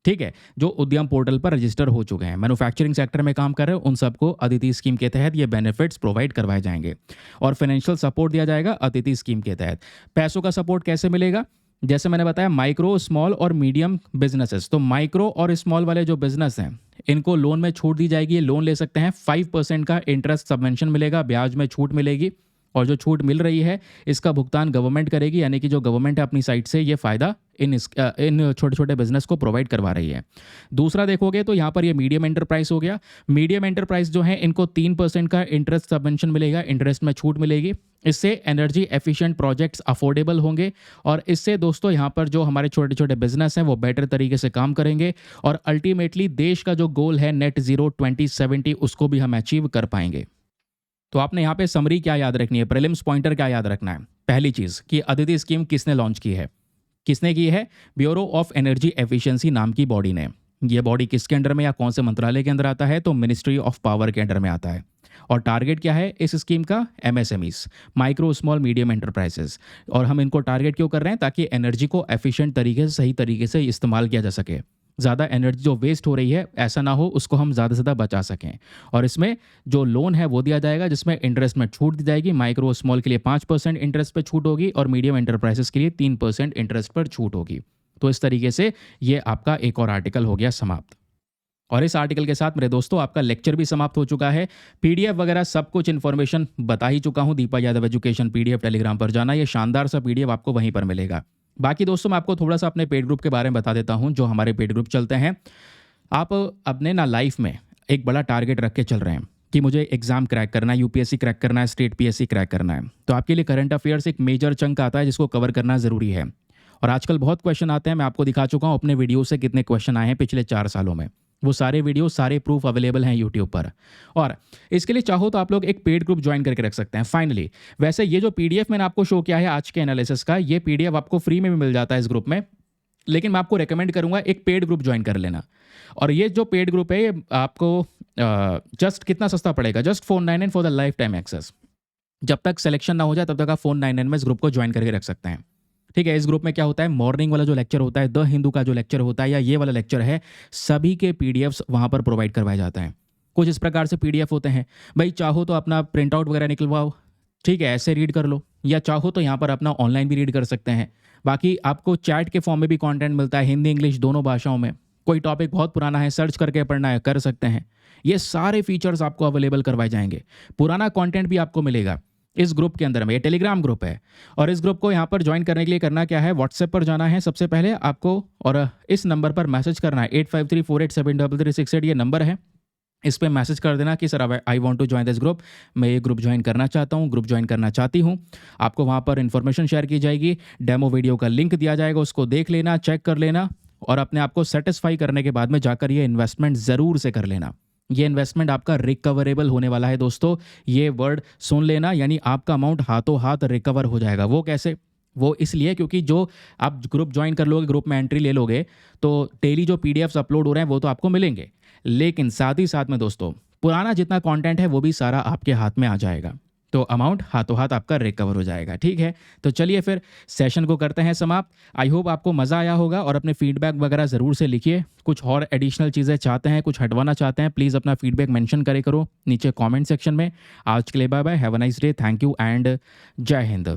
ठीक है, जो उद्यम पोर्टल पर रजिस्टर हो चुके हैं, मैन्युफैक्चरिंग सेक्टर में काम कर रहे हैं, उन सबको अदिति स्कीम के तहत ये बेनिफिट्स प्रोवाइड करवाए जाएंगे और फाइनेंशियल सपोर्ट दिया जाएगा अदिति स्कीम के तहत। पैसों का सपोर्ट कैसे मिलेगा? जैसे मैंने बताया, माइक्रो स्मॉल और मीडियम बिजनेसेस, तो माइक्रो और स्मॉल वाले जो बिजनेस हैं इनको लोन में छूट दी जाएगी। ये लोन ले सकते हैं, 5% का इंटरेस्ट सबवेंशन मिलेगा, ब्याज में छूट मिलेगी। और जो छूट मिल रही है इसका भुगतान गवर्नमेंट करेगी, यानी कि जो गवर्नमेंट है अपनी साइड से ये फ़ायदा इन छोटे छोटे बिजनेस को प्रोवाइड करवा रही है। दूसरा देखोगे तो यहाँ पर ये मीडियम एंटरप्राइज हो गया। मीडियम एंटरप्राइज जो है इनको 3% का इंटरेस्ट सबवेंशन मिलेगा, इंटरेस्ट में छूट मिलेगी। इससे एनर्जी एफिशिएंट प्रोजेक्ट्स अफोर्डेबल होंगे और इससे दोस्तों यहाँ पर जो हमारे छोटे छोटे बिजनेस हैं वो बेटर तरीके से काम करेंगे और अल्टीमेटली देश का जो गोल है नेट जीरो 2070 उसको भी हम अचीव कर पाएंगे। तो आपने यहाँ पे समरी क्या याद रखनी है, प्रीलिम्स पॉइंटर क्या याद रखना है? पहली चीज़ कि अदिति स्कीम किसने लॉन्च की है? किसने की है? ब्यूरो ऑफ एनर्जी एफिशिएंसी नाम की बॉडी ने। ये बॉडी किसके अंडर में या कौन से मंत्रालय के अंदर आता है? तो मिनिस्ट्री ऑफ पावर के अंडर में आता है। और टारगेट क्या है इस स्कीम का? MSMEs, micro small medium enterprises. और हम इनको टारगेट क्यों कर रहे हैं? ताकि एनर्जी को एफिशिएंट तरीके से, सही तरीके से इस्तेमाल किया जा सके। ज़्यादा एनर्जी जो वेस्ट हो रही है ऐसा ना हो, उसको हम ज़्यादा से ज़्यादा बचा सकें। और इसमें जो लोन है वो दिया जाएगा, जिसमें इंटरेस्ट में छूट दी जाएगी। माइक्रो स्मॉल के लिए 5% इंटरेस्ट पर छूट होगी और मीडियम एंटरप्राइजेस के लिए 3% इंटरेस्ट पर छूट होगी। तो इस तरीके से ये आपका एक और आर्टिकल हो गया समाप्त। और इस आर्टिकल के साथ मेरे दोस्तों आपका लेक्चर भी समाप्त हो चुका है। पीडीएफ वगैरह सब कुछ इन्फॉर्मेशन बता ही चुका हूँ। Deepa Yadav education PDF Telegram पर जाना, ये शानदार सा पीडीएफ आपको वहीं पर मिलेगा। बाकी दोस्तों मैं आपको थोड़ा सा अपने पेड ग्रुप के बारे में बता देता हूँ। जो हमारे पेड ग्रुप चलते हैं, आप अपने ना लाइफ में एक बड़ा टारगेट रख के चल रहे हैं कि मुझे एग्जाम क्रैक करना है, यूपीएससी क्रैक करना है, स्टेट पीएससी क्रैक करना है, तो आपके लिए करंट अफेयर्स एक मेजर चंक आता है जिसको कवर करना ज़रूरी है। और आजकल बहुत क्वेश्चन आते हैं, मैं आपको दिखा चुका हूँ अपने वीडियो से कितने क्वेश्चन आए हैं पिछले 4 सालों में। वो सारे वीडियो, सारे प्रूफ अवेलेबल हैं यूट्यूब पर। और इसके लिए चाहो तो आप लोग एक पेड ग्रुप ज्वाइन करके रख सकते हैं। फाइनली वैसे ये जो पीडीएफ मैंने आपको शो किया है आज के एनालिसिस का, ये पीडीएफ आपको फ्री में भी मिल जाता है इस ग्रुप में, लेकिन मैं आपको रेकमेंड करूंगा एक पेड ग्रुप ज्वाइन कर लेना। और ये जो पेड ग्रुप है ये आपको जस्ट कितना सस्ता पड़ेगा? Just $499 for the life time access. जब तक सिलेक्शन ना हो जाए तब तक आप $499 में इस ग्रुप को ज्वाइन करके रख सकते हैं। ठीक है, इस ग्रुप में क्या होता है, मॉर्निंग वाला जो लेक्चर होता है, द हिंदू का जो लेक्चर होता है या ये वाला लेक्चर है, सभी के पीडीएफ्स वहाँ पर प्रोवाइड करवाए जाते हैं। कुछ इस प्रकार से पीडीएफ होते हैं, भाई चाहो तो अपना प्रिंट आउट वगैरह निकलवाओ, ठीक है, ऐसे रीड कर लो, या चाहो तो यहाँ पर अपना ऑनलाइन भी रीड कर सकते हैं। बाकी आपको चैट के फॉर्म में भी कंटेंट मिलता है, हिंदी इंग्लिश दोनों भाषाओं में। कोई टॉपिक बहुत पुराना है, सर्च करके पढ़ना है, कर सकते हैं। ये सारे फीचर्स आपको अवेलेबल करवाए जाएंगे। पुराना कंटेंट भी आपको मिलेगा इस ग्रुप के अंदर में। ये टेलीग्राम ग्रुप है और इस ग्रुप को यहाँ पर ज्वाइन करने के लिए करना क्या है, व्हाट्सएप पर जाना है सबसे पहले आपको, और इस नंबर पर मैसेज करना है 8534873368, ये नंबर है। इस पर मैसेज कर देना कि sir I want to join this group, मैं ये ग्रुप ज्वाइन करना चाहता हूँ, ग्रुप ज्वाइन करना चाहती हूँ। आपको वहाँ पर इन्फॉर्मेशन शेयर की जाएगी, डेमो वीडियो का लिंक दिया जाएगा, उसको देख लेना, चेक कर लेना और अपने आप को सेटिस्फाई करने के बाद में जाकर ये इन्वेस्टमेंट ज़रूर से कर लेना। ये इन्वेस्टमेंट आपका रिकवरेबल होने वाला है दोस्तों, ये वर्ड सुन लेना, यानी आपका अमाउंट हाथों हाथ रिकवर हो जाएगा। वो कैसे? वो इसलिए क्योंकि जो आप ग्रुप ज्वाइन कर लोगे, ग्रुप में एंट्री ले लोगे, तो डेली जो पीडीएफ्स अपलोड हो रहे हैं वो तो आपको मिलेंगे, लेकिन साथ ही साथ में दोस्तों पुराना जितना कंटेंट है वो भी सारा आपके हाथ में आ जाएगा। तो अमाउंट हाथों हाथ आपका रिकवर हो जाएगा। ठीक है, तो चलिए फिर सेशन को करते हैं समाप्त। आई होप आपको मज़ा आया होगा और अपने फीडबैक वगैरह ज़रूर से लिखिए। कुछ और एडिशनल चीज़ें चाहते हैं, कुछ हटवाना चाहते हैं, प्लीज़ अपना फीडबैक मेंशन करे करो नीचे कमेंट सेक्शन में। आज के लिए bye bye, have a nice day, thank you and जय हिंद।